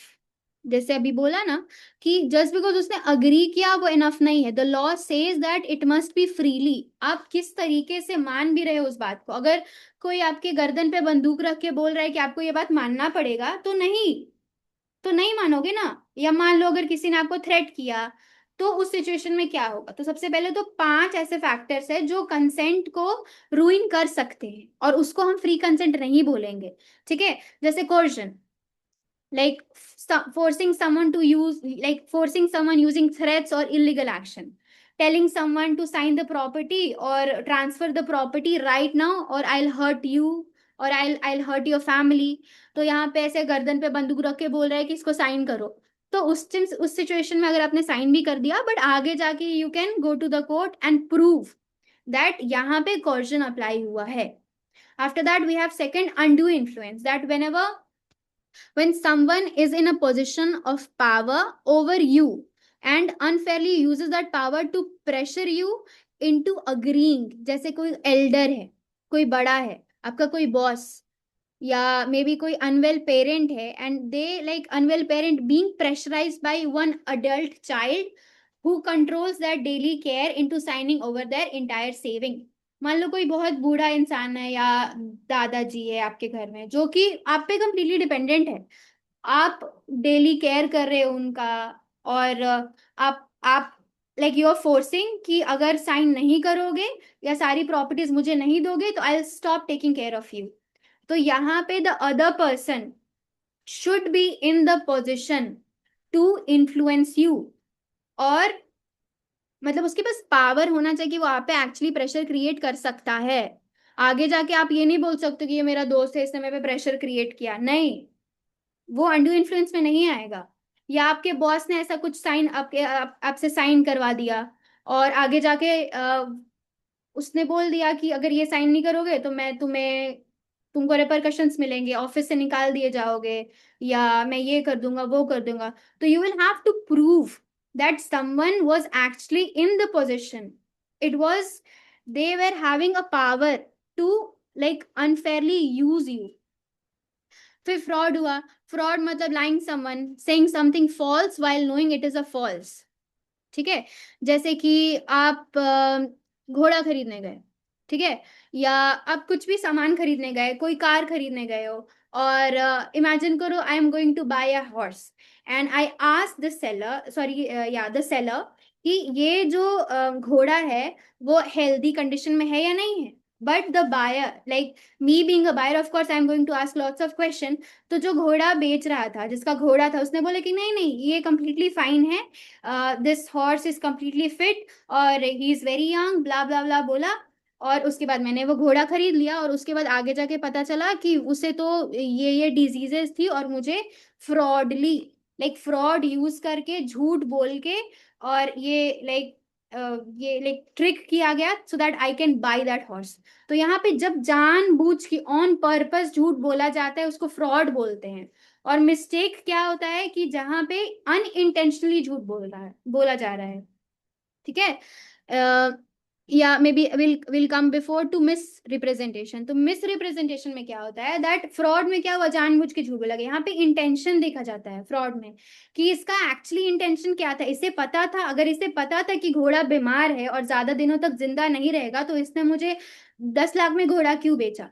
जैसे अभी बोला ना कि जस्ट बिकॉज उसने अग्री किया वो इनफ नहीं है. The law says that it must B freely. आप किस तरीके से मान भी रहे हो उस बात को. अगर कोई आपके गर्दन पे बंदूक रख के बोल रहा है कि आपको ये बात मानना पड़ेगा, तो नहीं मानोगे ना. या मान लो अगर किसी ने आपको थ्रेट किया, तो उस सिचुएशन में क्या होगा? तो सबसे पहले तो 5 ऐसे फैक्टर्स है जो कंसेंट को रूइन कर सकते हैं, और उसको हम फ्री कंसेंट नहीं बोलेंगे. ठीक है. जैसे coercion, like forcing someone using threats or illegal action, telling someone to sign the property or transfer the property right now or I'll hurt you or I'll hurt your family. तो यहाँ पे ऐसे गर्दन पे बंदूक रख के बोल रहा है कि इसको साइन करो. तो उस सिचुएशन में अगर आपने साइन भी कर दिया, बट आगे जाके you can go to the court and prove that यहाँ पे कॉर्जन अप्लाई हुआ है. After that we have second, undue influence. That whenever when someone is in a position of power over you and unfairly uses that power to pressure you into agreeing. जैसे कोई Elder है, कोई बड़ा है, आपका कोई बॉस, या may be कोई अनवेल पेरेंट है, and they like unwell parent being pressurized by one adult child who controls their daily care into signing over their entire saving. मान लो कोई बहुत बूढ़ा इंसान है या दादाजी है आपके घर में, जो कि आप पे कंप्लीटली डिपेंडेंट है. आप डेली केयर कर रहे हो उनका, और आप लाइक यू आर फोर्सिंग कि अगर साइन नहीं करोगे या सारी प्रॉपर्टीज मुझे नहीं दोगे तो I will stop taking care of you. तो यहाँ पे the other person should be in the position to influence you. और मतलब उसके पास पावर होना चाहिए कि वो आप पे एक्चुअली प्रेशर क्रिएट कर सकता है. आगे जाके आप ये नहीं बोल सकते कि ये मेरा दोस्त है, इसने मेरे पे प्रेशर क्रिएट किया. नहीं, वो अंडू इन्फ्लुएंस में नहीं आएगा. या आपके बॉस ने ऐसा कुछ साइन आपसे साइन करवा दिया, और आगे जाके उसने बोल दिया कि अगर ये साइन नहीं करोगे तो मैं तुमको रिपरकशंस मिलेंगे, ऑफिस से निकाल दिए जाओगे, या मैं ये कर दूंगा वो कर दूंगा. तो you will have to prove that someone was actually in the position. It was they were having a power to like unfairly use you. फिर फ्रॉड हुआ. फ्रॉड मतलब lying someone, saying something false while knowing it is a false. ठीक है. जैसे कि आप घोड़ा खरीदने गए, ठीक है, या आप कुछ भी सामान खरीदने गए, कोई कार खरीदने गए हो, और इमेजिन करो I am going to buy a horse and I ask the seller, sorry या द सेलर, कि ये जो घोड़ा है वो हेल्दी कंडीशन में है या नहीं है. But the buyer, like me being a buyer, of course I am going to ask lots of question. तो जो घोड़ा बेच रहा था, जिसका घोड़ा था, उसने बोला कि नहीं नहीं ये कंप्लीटली फाइन है, this horse is completely fit और ही इज वेरी यंग, ब्ला ब्ला ब्ला बोला. और उसके बाद मैंने वो घोड़ा खरीद लिया, और उसके बाद आगे जाके पता चला कि उसे तो ये डिजीजेस थी और मुझे फ्रॉडली लाइक फ्रॉड यूज करके, झूठ बोल के, और ये ट्रिक किया गया so that I can buy that horse. तो यहाँ पे जब जानबूझ के ऑन पर्पस झूठ बोला जाता है उसको फ्रॉड बोलते हैं। और मिस्टेक क्या होता है कि जहां पे अनइंटेंशनली झूठ बोला जा रहा है। ठीक है। या may be will come before to misrepresentation. तो मिस रिप्रेजेंटेशन में क्या होता है, दैट फ्रॉड में क्या हुआ, जानबूझ के झूठ बोला गया। यहाँ पे इंटेंशन देखा जाता है फ्रॉड में कि इसका एक्चुअली इंटेंशन क्या था। इसे पता था, अगर इसे पता था कि घोड़ा बीमार है और ज्यादा दिनों तक जिंदा नहीं रहेगा, तो इसने मुझे 10 लाख में घोड़ा क्यों बेचा।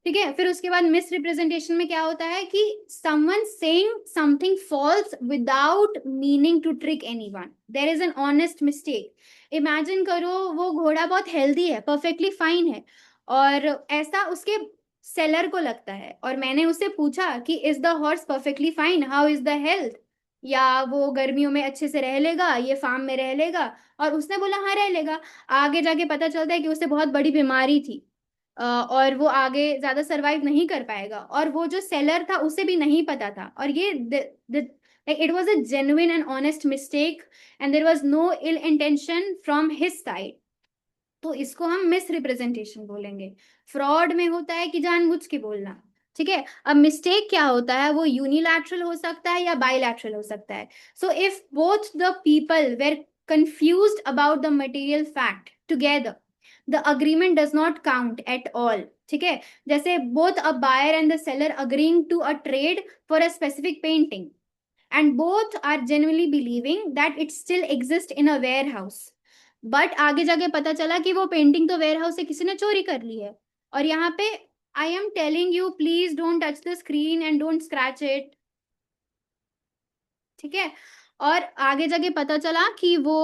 ठीक है। फिर उसके बाद मिस रिप्रेजेंटेशन में क्या होता है कि someone saying something false without meaning to trick anyone, there is an honest mistake. Imagine करो वो घोड़ा बहुत हेल्दी है, परफेक्टली फाइन है, और ऐसा उसके सेलर को लगता है, और मैंने उससे पूछा कि is the horse perfectly fine, how is the health, या वो गर्मियों में अच्छे से रह लेगा, ये फार्म में रह लेगा। और उसने बोला हाँ रह लेगा। आगे जाके पता चलता है कि उसे बहुत बड़ी बीमारी थी, और वो आगे ज्यादा सरवाइव नहीं कर पाएगा, और वो जो सेलर था उसे भी नहीं पता था। और ये it was a genuine and honest mistake and there was no ill intention from his side. तो इसको हम मिस रिप्रेजेंटेशन बोलेंगे। फ्रॉड में होता है कि जानबूझ के बोलना। ठीक है। अब मिस्टेक क्या होता है, वो यूनिलैटरल हो सकता है या बायलैटरल हो सकता है। So if both the people were confused about the material fact together, the agreement does not count at all. ठीक है। जैसे both a buyer and the seller agreeing to a trade for a specific painting, and both are genuinely believing that it still exists in a warehouse, but आगे जाके पता चला कि वो painting तो वेयर हाउस से किसी ने चोरी कर ली है। और यहाँ पे आई am telling you please don't touch the screen and don't scratch it. ठीक है। और आगे जाके पता चला कि वो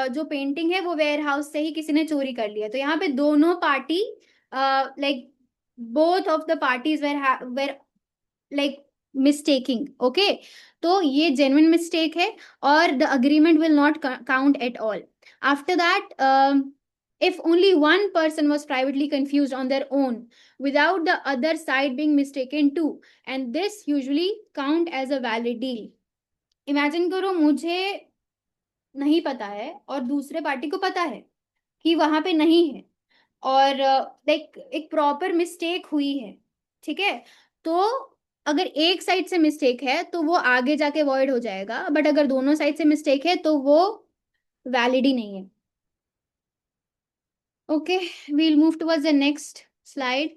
जो पेंटिंग है वो वेयर हाउस से ही किसी ने चोरी कर लिया। तो यहाँ पे दोनों party, like both of the parties were like mistaking. Okay. तो ये जेन्युइन मिस्टेक है, और the agreement will not count at all. After that, if only one person was privately confused on their own without the other side being mistaken too, and this usually count as a valid deal। Imagine करो मुझे नहीं पता है और दूसरे party को पता है कि वहां पे नहीं है, और लाइक एक प्रॉपर मिस्टेक हुई है। ठीक है। तो अगर एक साइड से मिस्टेक है तो वो आगे जाके वॉइड हो जाएगा, बट अगर दोनों साइड से मिस्टेक है तो वो वैलिड ही नहीं है। Okay, we'll move towards the next slide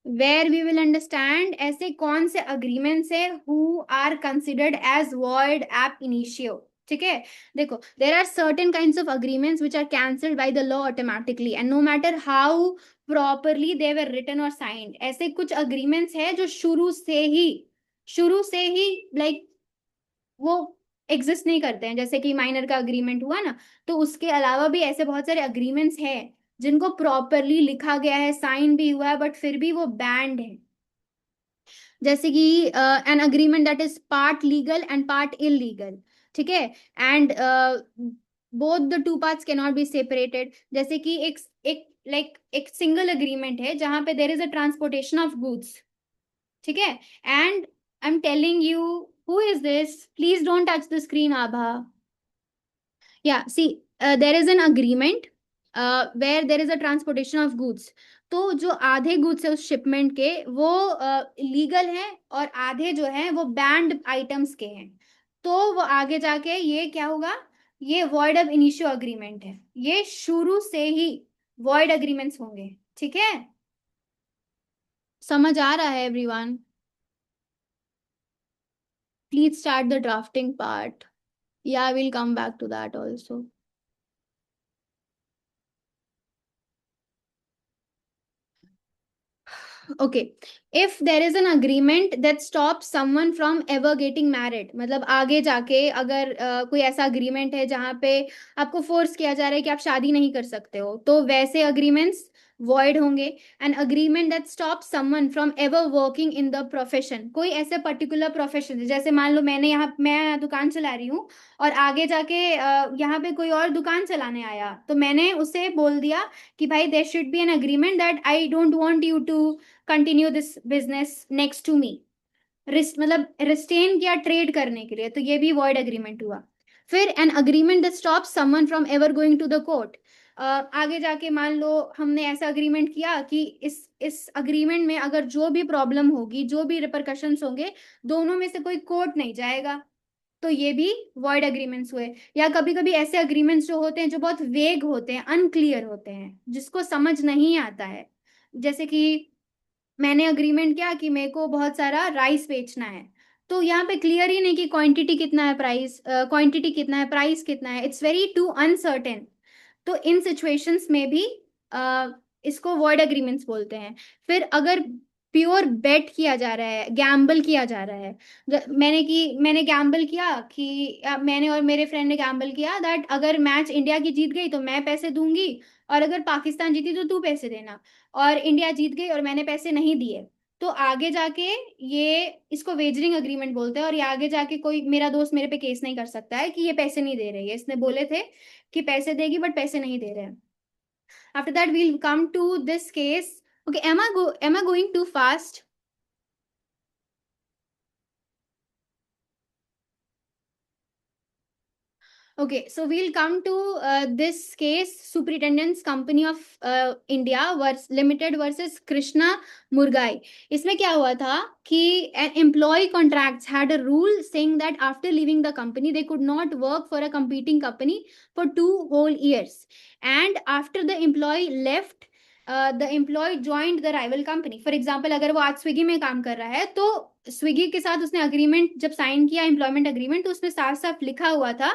where we will understand ऐसे कौन से अग्रीमेंट्स है who are considered as void ab initio. ठीक है। देखो, there are certain kinds of agreements which are cancelled by the law automatically and no matter how properly they were written और signed. ऐसे कुछ अग्रीमेंट्स है जो शुरू से ही लाइक वो एग्जिस्ट नहीं करते हैं, जैसे कि माइनर का अग्रीमेंट हुआ ना। तो उसके अलावा भी ऐसे बहुत सारे अग्रीमेंट्स हैं जिनको प्रॉपरली लिखा गया है, साइन भी हुआ है, बट फिर भी वो बैंड है। जैसे कि an agreement that is part legal and part illegal. ठीक है। And both the two parts can not be separated. जैसे कि एक सिंगल अग्रीमेंट है जहां पे there is a transportation of goods. ठीक है। And I am telling you, who is this, please don't touch the screen Abha. या see, there is an agreement where there is a transportation of goods. तो जो आधे goods है उस shipment के वो लीगल हैं, और आधे जो हैं वो बैंड आइटम्स के हैं। तो वो आगे जाके ये क्या होगा, ये वॉइड ऑफ इनिशियो अग्रीमेंट है। ये शुरू से ही वॉइड अग्रीमेंट्स होंगे। ठीक है। समझ आ रहा है everyone? Please start the drafting part, या I will come back to that also. Okay, if there is an agreement that stop someone from ever getting married, मतलब आगे जाके अगर कोई ऐसा अग्रीमेंट है जहां पे आपको फोर्स किया जा रहा है कि आप शादी नहीं कर सकते हो, तो वैसे अग्रीमेंट्स वॉइड होंगे। N agreement that stop someone from ever working in the profession, कोई ऐसे पर्टिकुलर प्रोफेशन, जैसे मान लो मैं दुकान चला रही हूँ, और आगे जाके यहाँ पे कोई और दुकान चलाने आया, तो मैंने उसे बोल दिया कि भाई there should be an agreement that I don't want you to continue this business next to me। मतलब रिस्टेन किया ट्रेड करने के लिए, तो ये भी वॉइड एग्रीमेंट हुआ। फिर an agreement that stops someone from ever going to the court. आगे जाके मान लो हमने ऐसा अग्रीमेंट किया कि इस अग्रीमेंट में अगर जो भी प्रॉब्लम होगी, जो भी रिपरकशंस होंगे, दोनों में से कोई कोर्ट नहीं जाएगा, तो ये भी वॉइड एग्रीमेंट्स हुए। या कभी कभी ऐसे अग्रीमेंट्स जो होते हैं जो बहुत वेग होते हैं, अनक्लियर होते हैं, जिसको समझ नहीं आता है। जैसे कि मैंने अग्रीमेंट किया कि मेरे को बहुत सारा राइस बेचना है, तो यहाँ पे क्लियर ही नहीं कि क्वांटिटी कितना है, प्राइस क्वांटिटी कितना है, प्राइस कितना है, इट्स वेरी टू अनसर्टेन। तो इन सिचुएशंस में भी इसको वॉइड एग्रीमेंट्स बोलते हैं। फिर अगर प्योर बेट किया जा रहा है, गैम्बल किया जा रहा है, मैंने गैम्बल किया कि मैंने और मेरे फ्रेंड ने गैम्बल किया दैट अगर मैच इंडिया की जीत गई तो मैं पैसे दूंगी, और अगर पाकिस्तान जीती तो तू पैसे देना, और इंडिया जीत गई और मैंने पैसे नहीं दिए, तो आगे जाके ये इसको वेजरिंग अग्रीमेंट बोलते हैं। और ये आगे जाके कोई मेरा दोस्त मेरे पे केस नहीं कर सकता है कि ये पैसे नहीं दे रही है, इसने बोले थे कि पैसे देगी बट पैसे नहीं दे रहे हैं। After that we'll come to this case. Okay, am I going too fast? Okay, so we'll come to this case, Superintendent's Company of India Limited versus Krishna Murgai. इसमें क्या हुआ था कि an employee contracts had a rule saying that after leaving the company they could not work for a competing company for 2 whole years, and after the employee left, the employee joined the rival company. For example, अगर वो आज Swiggy में काम कर रहा है, तो Swiggy के साथ उसने अग्रीमेंट जब साइन किया, एम्प्लॉयमेंट अग्रीमेंट, तो उसमें साफ साफ लिखा हुआ था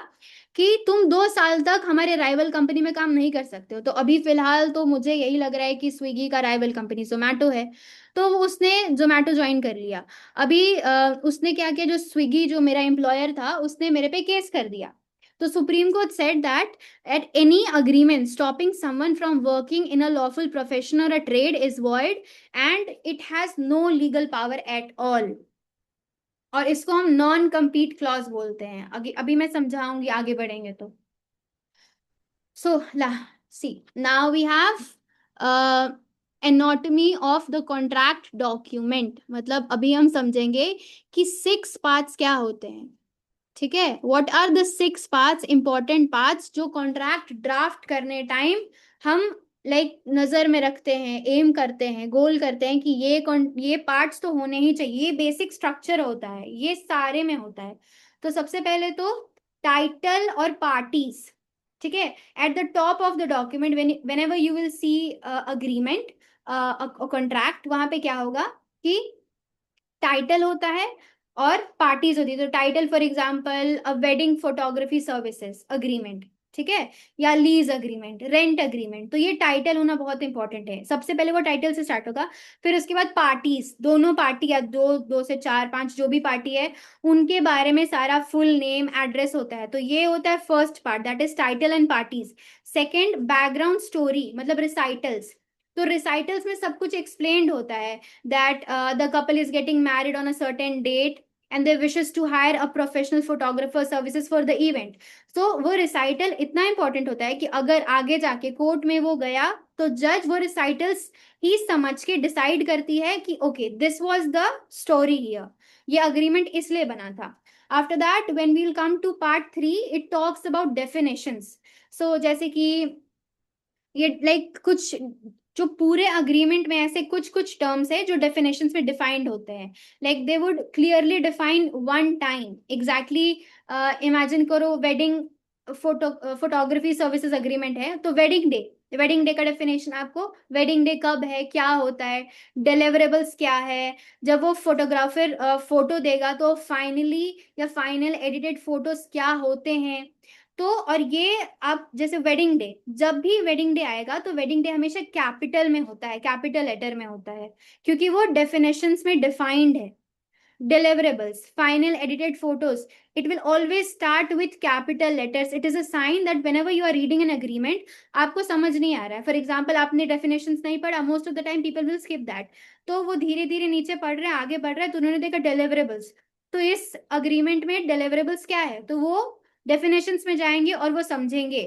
कि तुम 2 साल तक हमारे राइवल कंपनी में काम नहीं कर सकते हो। तो अभी फिलहाल तो मुझे यही लग रहा है कि स्विगी का राइवल कंपनी जोमैटो है, तो उसने जोमैटो ज्वाइन कर लिया। अभी उसने क्या किया, जो स्विगी जो मेरा एम्प्लॉयर था उसने मेरे पे केस कर दिया। तो Supreme Court said that at any agreement stopping someone from working in a lawful profession और a trade is void and it has no legal power at all. और इसको हम नॉन कम्पीट क्लॉज बोलते हैं। अभी अभी मैं समझाऊंगी आगे बढ़ेंगे तो। So, see, now we have anatomy of the contract document। मतलब अभी हम समझेंगे कि 6 पार्ट्स क्या होते हैं। ठीक है, what are the 6 parts, important parts जो कॉन्ट्रैक्ट ड्राफ्ट करने टाइम हम नजर में रखते हैं, एम करते हैं, गोल करते हैं कि ये पार्ट्स तो होने ही चाहिए। ये बेसिक स्ट्रक्चर होता है, ये सारे में होता है। तो सबसे पहले तो टाइटल और पार्टीज। ठीक है, at the top of the document when ever you will see agreement, contract, वहां पे क्या होगा कि टाइटल होता है और पार्टीज होती है। तो title for example a wedding photography services agreement, ठीक है, या लीज अग्रीमेंट, रेंट अग्रीमेंट, तो ये टाइटल होना बहुत इंपॉर्टेंट है। सबसे पहले वो टाइटल से स्टार्ट होगा। फिर उसके बाद पार्टीज, दोनों पार्टी या दो दो से चार पांच जो भी पार्टी है, उनके बारे में सारा फुल नेम एड्रेस होता है। तो ये होता है first part, that is title and parties. Second, background story, मतलब रिसाइटल्स। तो रिसाइटल्स में सब कुछ एक्सप्लेन्ड होता है that the couple is getting married on a certain date and they wishes to hire a professional photographer services for the event। so वो recital इतना important होता है कि अगर आगे जाके कोर्ट में वो गया तो जज वो रिसाइटल्स ही समझ के डिसाइड करती है कि okay this was the story here, ये अग्रीमेंट इसलिए बना था। After that when we will come to part 3, it talks about definitions. So जैसे कि ये कुछ जो पूरे अग्रीमेंट में ऐसे कुछ कुछ टर्म्स है जो डेफिनेशंस में डिफाइंड होते हैं। They would clearly define one time exactly. Imagine करो वेडिंग फोटोग्राफी सर्विसेज अग्रीमेंट है, तो वेडिंग डे का डेफिनेशन आपको, वेडिंग डे कब है, क्या होता है, डिलीवरेबल्स क्या है, जब वो फोटोग्राफर फोटो देगा तो फाइनली या फाइनल एडिटेड फोटोज क्या होते हैं। तो और ये आप जैसे वेडिंग डे, जब भी वेडिंग डे आएगा तो वेडिंग डे हमेशा कैपिटल में होता है, कैपिटल लेटर में होता है, क्योंकि वो डेफिनेशंस में डिफाइंड है। deliverables, final edited photos, it will always start with capital letters। it is a sign that whenever you are reading an agreement आपको समझ नहीं आ रहा है। फॉर एग्जाम्पल आपने डेफिनेशंस नहीं पढ़ा, most of the time people will skip that, तो वो धीरे धीरे नीचे पढ़ रहे हैं, आगे बढ़ रहे हैं, तो उन्होंने देखा deliverables, तो इस अग्रीमेंट में deliverables क्या है, तो वो डेफिनेशंस में जाएंगे और वो समझेंगे।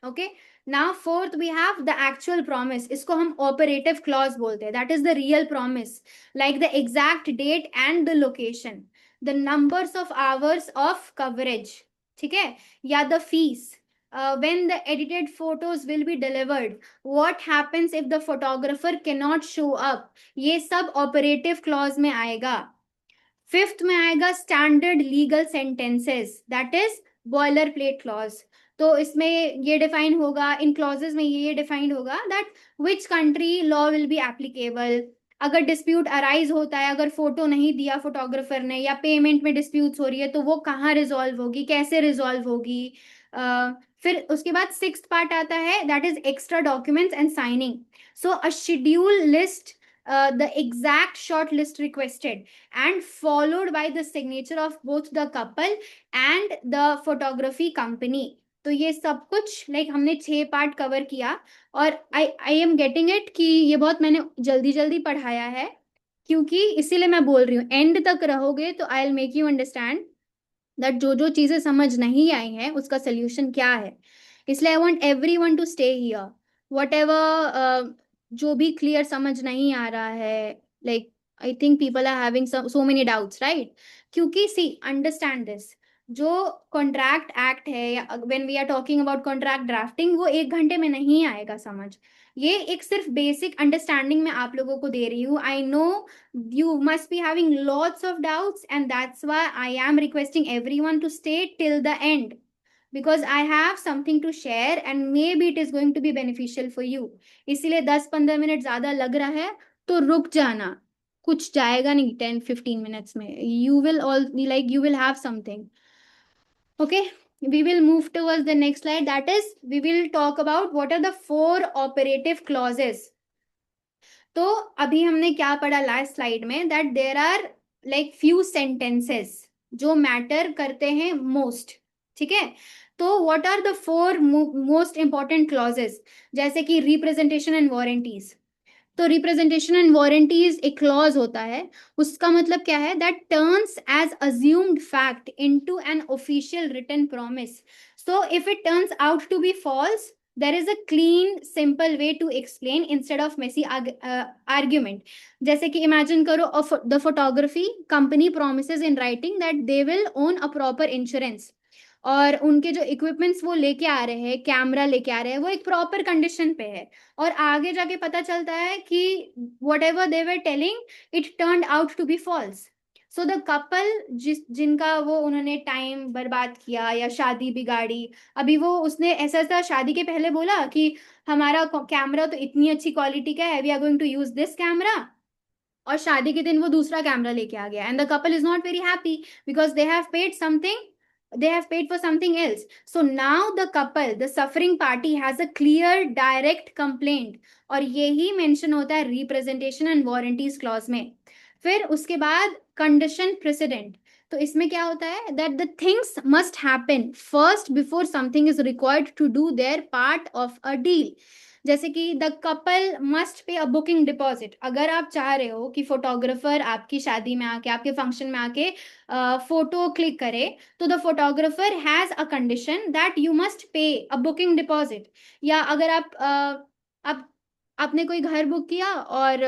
Okay, Now fourth we have the actual promise. इसको हम operative clause बोलते हैं. That is the real promise, like the exact date and the location, the numbers of hours of coverage, ठीक है, या the fees, when the edited photos will be delivered, what happens if the photographer cannot show up, ये सब operative clause में आएगा. Fifth में आएगा standard legal sentences, that is boiler plate clause. तो इसमें ये डिफाइन होगा, इन क्लॉजेस में ये डिफाइंड होगा that which country law will be applicable. अगर डिस्प्यूट अराइज होता है, अगर फोटो नहीं दिया फोटोग्राफर ने या पेमेंट में डिस्प्यूट्स हो रही है, तो वो कहाँ रिजॉल्व होगी, कैसे रिजॉल्व होगी. फिर उसके बाद सिक्स्थ पार्ट आता है, that is extra documents and signing. So a schedule list the exact short list requested and followed by the signature of both the couple and the photography company. तो ये सब कुछ लाइक हमने 6 part cover किया. और I am getting it कि ये बहुत मैंने जल्दी जल्दी पढ़ाया है, क्योंकि इसीलिए मैं बोल रही हूँ एंड तक रहोगे तो I will make you understand that जो जो चीजें समझ नहीं आई हैं उसका सोल्यूशन क्या है. इसलिए I want everyone to stay here. Whatever जो भी क्लियर समझ नहीं आ रहा है, like I think people are having so many doubts, right. क्योंकि सी अंडरस्टैंड दिस, जो कॉन्ट्रैक्ट एक्ट है या when we are talking about contract drafting, वो 1 घंटे में नहीं आएगा समझ. ये एक सिर्फ बेसिक अंडरस्टैंडिंग मैं आप लोगों को दे रही हूँ. I know you must be having lots of doubts, and that's why I am requesting everyone to stay till the end, because I have something to share and maybe it is going to be beneficial for you. इसलिए 10-15 minute ज्यादा लग रहा है तो रुक जाना, कुछ जाएगा नहीं 10-15 minutes में. You will all like you will have something. Okay, we will move towards the next slide, that is we will talk about what are the 4 operative clauses. तो अभी हमने क्या पढ़ा लास्ट स्लाइड में, that there are like few sentences जो matter करते हैं most, ठीक है. तो what are the 4 most important clauses, जैसे कि रिप्रेजेंटेशन एंड वारंटीज. तो रिप्रेजेंटेशन एंड वारंटीज एक क्लॉज होता है. उसका मतलब क्या है, that turns as assumed fact into an official written promise. So if it turns out to be false, there is a clean simple way to explain instead of messy argument. जैसे कि imagine करो the photography company promises in writing that they will own a proper insurance, और उनके जो equipments वो लेके आ रहे हैं, कैमरा लेके आ रहे हैं, वो एक प्रॉपर कंडीशन पे है. और आगे जाके पता चलता है कि whatever they were telling, it turned out to be false. So the couple जिनका वो उन्होंने टाइम बर्बाद किया या शादी बिगाड़ी, अभी वो उसने ऐसा ऐसा शादी के पहले बोला कि हमारा कैमरा तो इतनी अच्छी क्वालिटी का है, we are going to use this camera, और शादी के दिन वो दूसरा कैमरा लेके आ गया. And the couple is not very happy because they have paid something, they have paid for something else. So now the couple, the suffering party, has a clear direct complaint, और यही mention होता है representation and warranties clause में. फिर उसके बाद condition president. तो इसमें क्या होता है, that the things must happen first before something is required to do their part of a deal. जैसे कि the couple must pay a booking deposit. अगर आप चाह रहे हो कि फोटोग्राफर आपकी शादी में आके, आपके फंक्शन में आके फोटो क्लिक करे, तो the photographer has a condition that you must pay a booking deposit. या अगर आप आपने कोई घर बुक किया और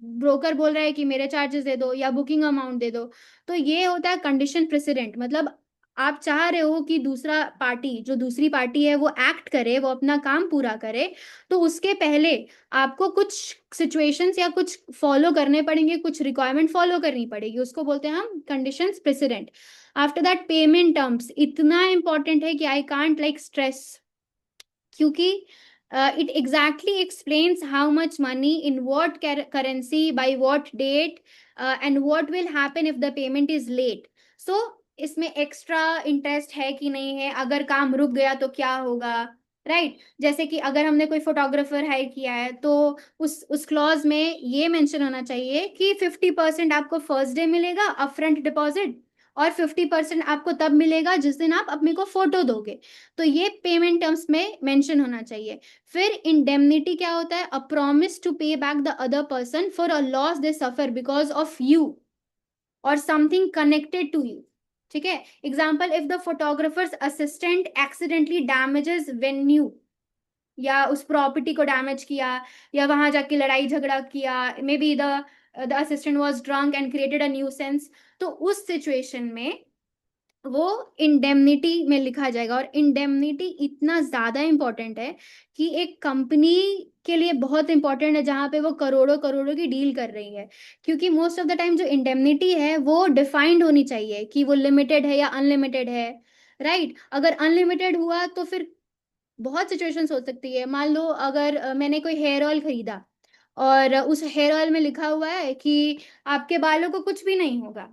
ब्रोकर बोल रहा है कि मेरे चार्जेस दे दो या बुकिंग अमाउंट दे दो, तो ये होता है कंडीशन प्रेसिडेंट. मतलब आप चाह रहे हो कि दूसरा पार्टी, जो दूसरी पार्टी है, वो एक्ट करे, वो अपना काम पूरा करे, तो उसके पहले आपको कुछ सिचुएशंस या कुछ फॉलो करने पड़ेंगे, कुछ रिक्वायरमेंट फॉलो करनी पड़ेगी, उसको बोलते हैं हम conditions president. After that payment terms इतना इंपॉर्टेंट है कि आई कांट लाइक स्ट्रेस, क्योंकि it exactly explains how much money in what currency by what date, and what will happen if the payment is late. So इसमें extra interest है कि नहीं है, अगर काम रुक गया तो क्या होगा, राइट. जैसे कि अगर हमने कोई फोटोग्राफर हायर किया है, तो उस क्लॉज में ये मेंशन होना चाहिए कि 50% आपको फर्स्ट डे मिलेगा अपफ्रंट डिपॉजिट, और 50% आपको तब मिलेगा जिस दिन आप अपने को फोटो दोगे. तो ये पेमेंट टर्म्स में मेंशन होना चाहिए. फिर इंडेमनिटी क्या होता है, अ प्रॉमिस टू पे back the other person for a loss they suffer because of you और समथिंग कनेक्टेड टू यू, ठीक है. Example, if the photographers assistant accidentally damages venue, या उस प्रॉपर्टी को डैमेज किया, या वहां जाके लड़ाई झगड़ा किया, may be the assistant was drunk and created a nuisance, तो उस सिचुएशन में वो इंडेमनिटी में लिखा जाएगा। और इंडेमनिटी इतना ज्यादा इंपॉर्टेंट है कि एक कंपनी के लिए बहुत इंपॉर्टेंट है जहां पे वो करोड़ों करोड़ों की डील कर रही है, क्योंकि मोस्ट ऑफ द टाइम जो इंडेमनिटी है वो डिफाइंड होनी चाहिए कि वो लिमिटेड है या अनलिमिटेड है। राइट, अगर अनलिमिटेड हुआ तो फिर बहुत सिचुएशंस हो सकती है। मान लो अगर मैंने कोई हेयर ऑयल खरीदा और उस हेयर ऑयल में लिखा हुआ है कि आपके बालों को कुछ भी नहीं होगा,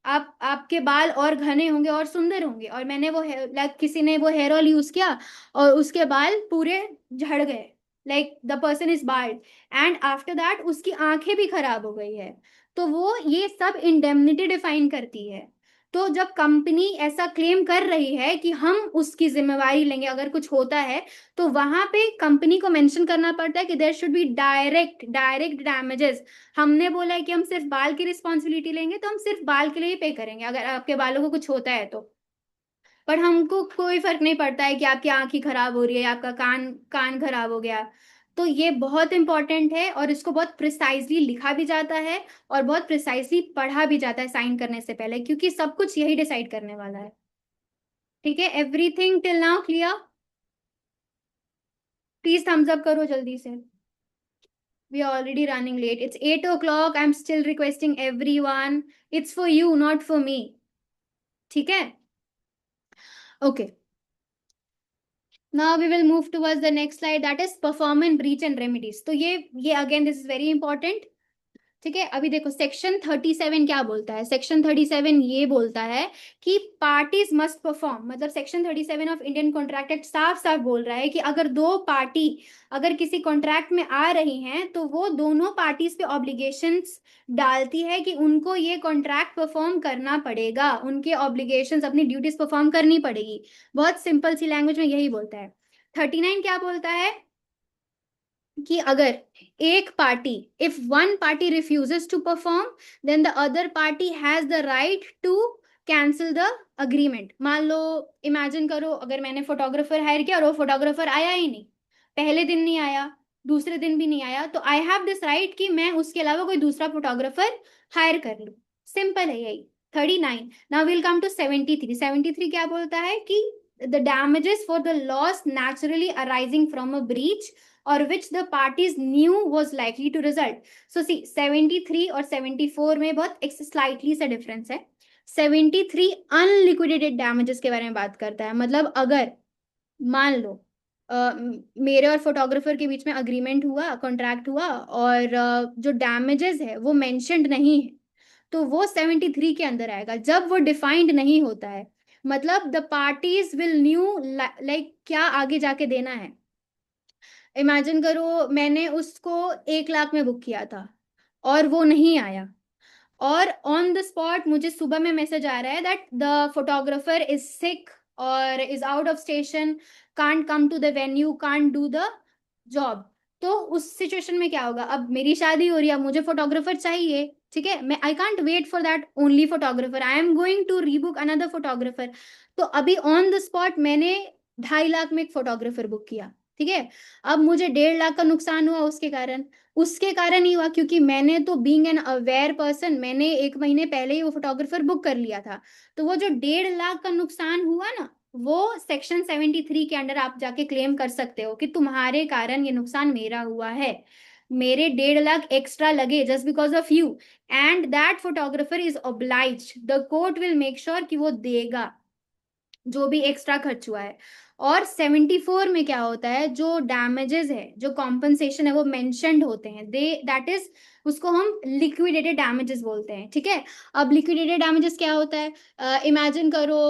आप आपके बाल और घने होंगे और सुंदर होंगे, और मैंने वो लाइक किसी ने वो हेयर ऑयल यूज किया और उसके बाल पूरे झड़ गए, like the person is bald, and after that उसकी आंखें भी खराब हो गई है, तो वो ये सब इंडेमनिटी डिफाइन करती है। तो जब कंपनी ऐसा क्लेम कर रही है कि हम उसकी जिम्मेवारी लेंगे अगर कुछ होता है, तो वहां पे कंपनी को मेंशन करना पड़ता है कि there should be direct direct damages. हमने बोला है कि हम सिर्फ बाल की रिस्पॉन्सिबिलिटी लेंगे, तो हम सिर्फ बाल के लिए ही पे करेंगे अगर आपके बालों को कुछ होता है तो। पर हमको कोई फर्क नहीं पड़ता है कि आपकी आंख ही खराब हो रही है या आपका कान कान खराब हो गया। तो ये बहुत इंपॉर्टेंट है और इसको बहुत प्रिसाइजली लिखा भी जाता है और बहुत प्रिसाइजली पढ़ा भी जाता है साइन करने से पहले, क्योंकि सब कुछ यही डिसाइड करने वाला है। ठीक है, everything till now clear? Please thumbs up करो जल्दी से। We are already running late. It's 8 o'clock. I'm still requesting everyone. It's for you, not for me. ठीक है? Okay. Now we will move towards the next slide, that is performance breach and remedies. तो ये again this is very important. ठीक है, अभी देखो section 37 क्या बोलता है। सेक्शन 37 ये बोलता है कि पार्टीज मस्ट परफॉर्म, मतलब section 37 of Indian contract act साफ साफ बोल रहा है कि अगर दो पार्टी अगर किसी कॉन्ट्रैक्ट में आ रही हैं तो वो दोनों पार्टीज पे ऑब्लिगेशंस डालती है कि उनको ये कॉन्ट्रैक्ट परफॉर्म करना पड़ेगा, उनके ऑब्लिगेशंस अपनी ड्यूटीज परफॉर्म करनी पड़ेगी। बहुत सिंपल सी लैंग्वेज में यही बोलता है। 39 क्या बोलता है कि अगर एक party, if one party refuses to perform, then the other party has the right to cancel the agreement. मान लो, इमेजिन करो अगर मैंने फोटोग्राफर हायर किया और वो फोटोग्राफर आया ही नहीं, पहले दिन नहीं आया, दूसरे दिन भी नहीं आया, तो आई हैव दिस राइट कि मैं उसके अलावा कोई दूसरा फोटोग्राफर हायर कर लूं। सिंपल है यही। 39। Now will come to 73। 73 क्या बोलता है कि the damages for the loss naturally arising from a breach or which the parties knew was likely to result. So see 73 और 74 में बहुत एक slightly सा difference है। 73 unliquidated damages के बारे में बात करता है, मतलब अगर मान लो मेरे और फोटोग्राफर के बीच में अग्रीमेंट हुआ, कॉन्ट्रैक्ट हुआ, और जो डैमेजेस है वो मेंशन्ड नहीं है, तो वो 73 के अंदर आएगा। जब वो डिफाइंड नहीं होता है, मतलब the parties will new like क्या आगे जाके देना है। इमेजिन करो मैंने उसको 1 लाख में बुक किया था और वो नहीं आया, और ऑन द स्पॉट मुझे सुबह में मैसेज आ रहा है that the photographer is sick और is out of station, can't come to the venue, can't do the job. तो उस सिचुएशन में क्या होगा, अब मेरी शादी हो रही है, अब मुझे फोटोग्राफर चाहिए। ठीक है, मैं I can't wait for that only photographer, I am going to rebook another photographer. तो अभी ऑन द स्पॉट मैंने 2.5 लाख में एक फोटोग्राफर बुक किया। ठीक है, अब मुझे 1.5 लाख का नुकसान हुआ उसके कारण ही हुआ, क्योंकि मैंने तो बीइंग एन अवेयर पर्सन मैंने 1 महीने पहले ही वो फोटोग्राफर बुक कर लिया था। तो वो जो 1.5 लाख का नुकसान हुआ ना, वो सेक्शन 73 के अंडर आप जाके क्लेम कर सकते हो कि तुम्हारे कारण ये नुकसान मेरा हुआ है, मेरे 1.5 लाख एक्स्ट्रा लगे just because of you, and that photographer is obliged, the court will make sure कि वो देगा जो भी एक्स्ट्रा खर्च हुआ है। और 74 में क्या होता है, जो डैमेजेस है, जो कॉम्पनसेशन है, वो मेंशन्ड होते हैं, दे दैट इज उसको हम लिक्विडेटेड डैमेजेस बोलते हैं। ठीक है, अब लिक्विडेटेड डैमेजेस क्या होता है, इमेजिन करो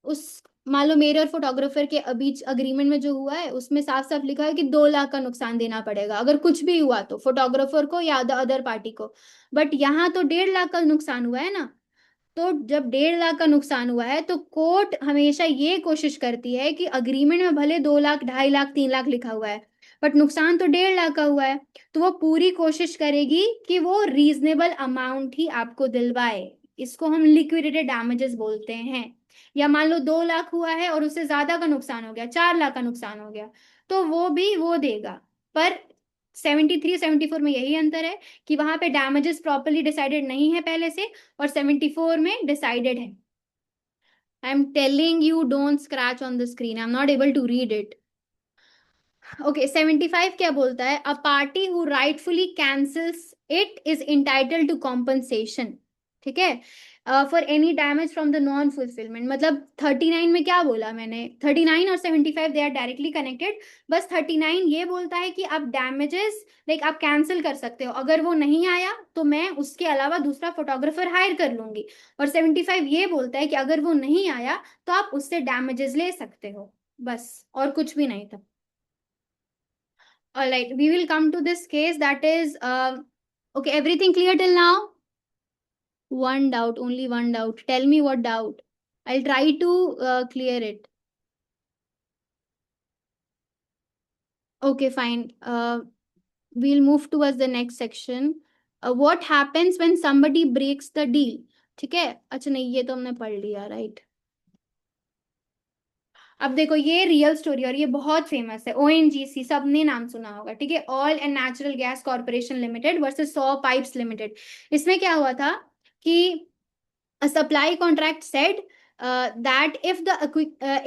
उस मान लो मेरे और फोटोग्राफर के बीच अग्रीमेंट में जो हुआ है उसमें साफ साफ लिखा है कि 2 लाख का नुकसान देना पड़ेगा अगर कुछ भी हुआ तो फोटोग्राफर को या अदर पार्टी को। बट यहाँ तो 1.5 लाख का नुकसान हुआ है ना, तो जब 1.5 लाख का नुकसान हुआ है तो कोर्ट हमेशा ये कोशिश करती है कि अग्रीमेंट में भले 2 लाख, 2.5 लाख, 3 लाख लिखा हुआ है, बट नुकसान तो 1.5 लाख का हुआ है, तो वो पूरी कोशिश करेगी कि वो रीजनेबल अमाउंट ही आपको दिलवाए। इसको हम लिक्विडेटेड डैमेजेस बोलते हैं। या मान लो 2 लाख हुआ है और उससे ज्यादा का नुकसान हो गया, 4 लाख का नुकसान हो गया, तो वो देगा। पर 73-74 में यही अंतर है कि वहां पे डैमेजेस प्रॉपरली डिसाइडेड नहीं है पहले से, और 74 में डिसाइडेड है। I am telling you, don't scratch on the screen, I am not able to read it. Okay, 75 क्या बोलता है? A party who rightfully cancels it is entitled to compensation. ठीक है, for any damage from the non fulfilment. मतलब 39 में क्या बोला मैंने? 39 और 75 दे आर डायरेक्टली कनेक्टेड। बस 39 ये बोलता है कि आप डैमेजेस लाइक आप कैंसिल कर सकते हो, अगर वो नहीं आया तो मैं उसके अलावा दूसरा फोटोग्राफर हायर कर लूंगी। और 75 ये बोलता है कि अगर वो नहीं आया तो आप उससे डैमेजेस ले सकते हो, बस और कुछ भी नहीं था। All right, we will come to this case that is, okay, everything clear till now? One doubt, only one doubt. Tell me what doubt. I'll try to clear it. Okay, fine. We'll move towards the next section. What happens when somebody breaks the deal? ठीक है, अच्छा नहीं ये तो हमने पढ़ लिया, right. अब देखो ये रियल स्टोरी और ये बहुत फेमस है, ओएनजीसी सबने नाम सुना होगा, ठीक है, oil and natural gas corporation Limited versus सौ पाइप्स लिमिटेड। इसमें क्या हुआ था कि a supply contract said that if the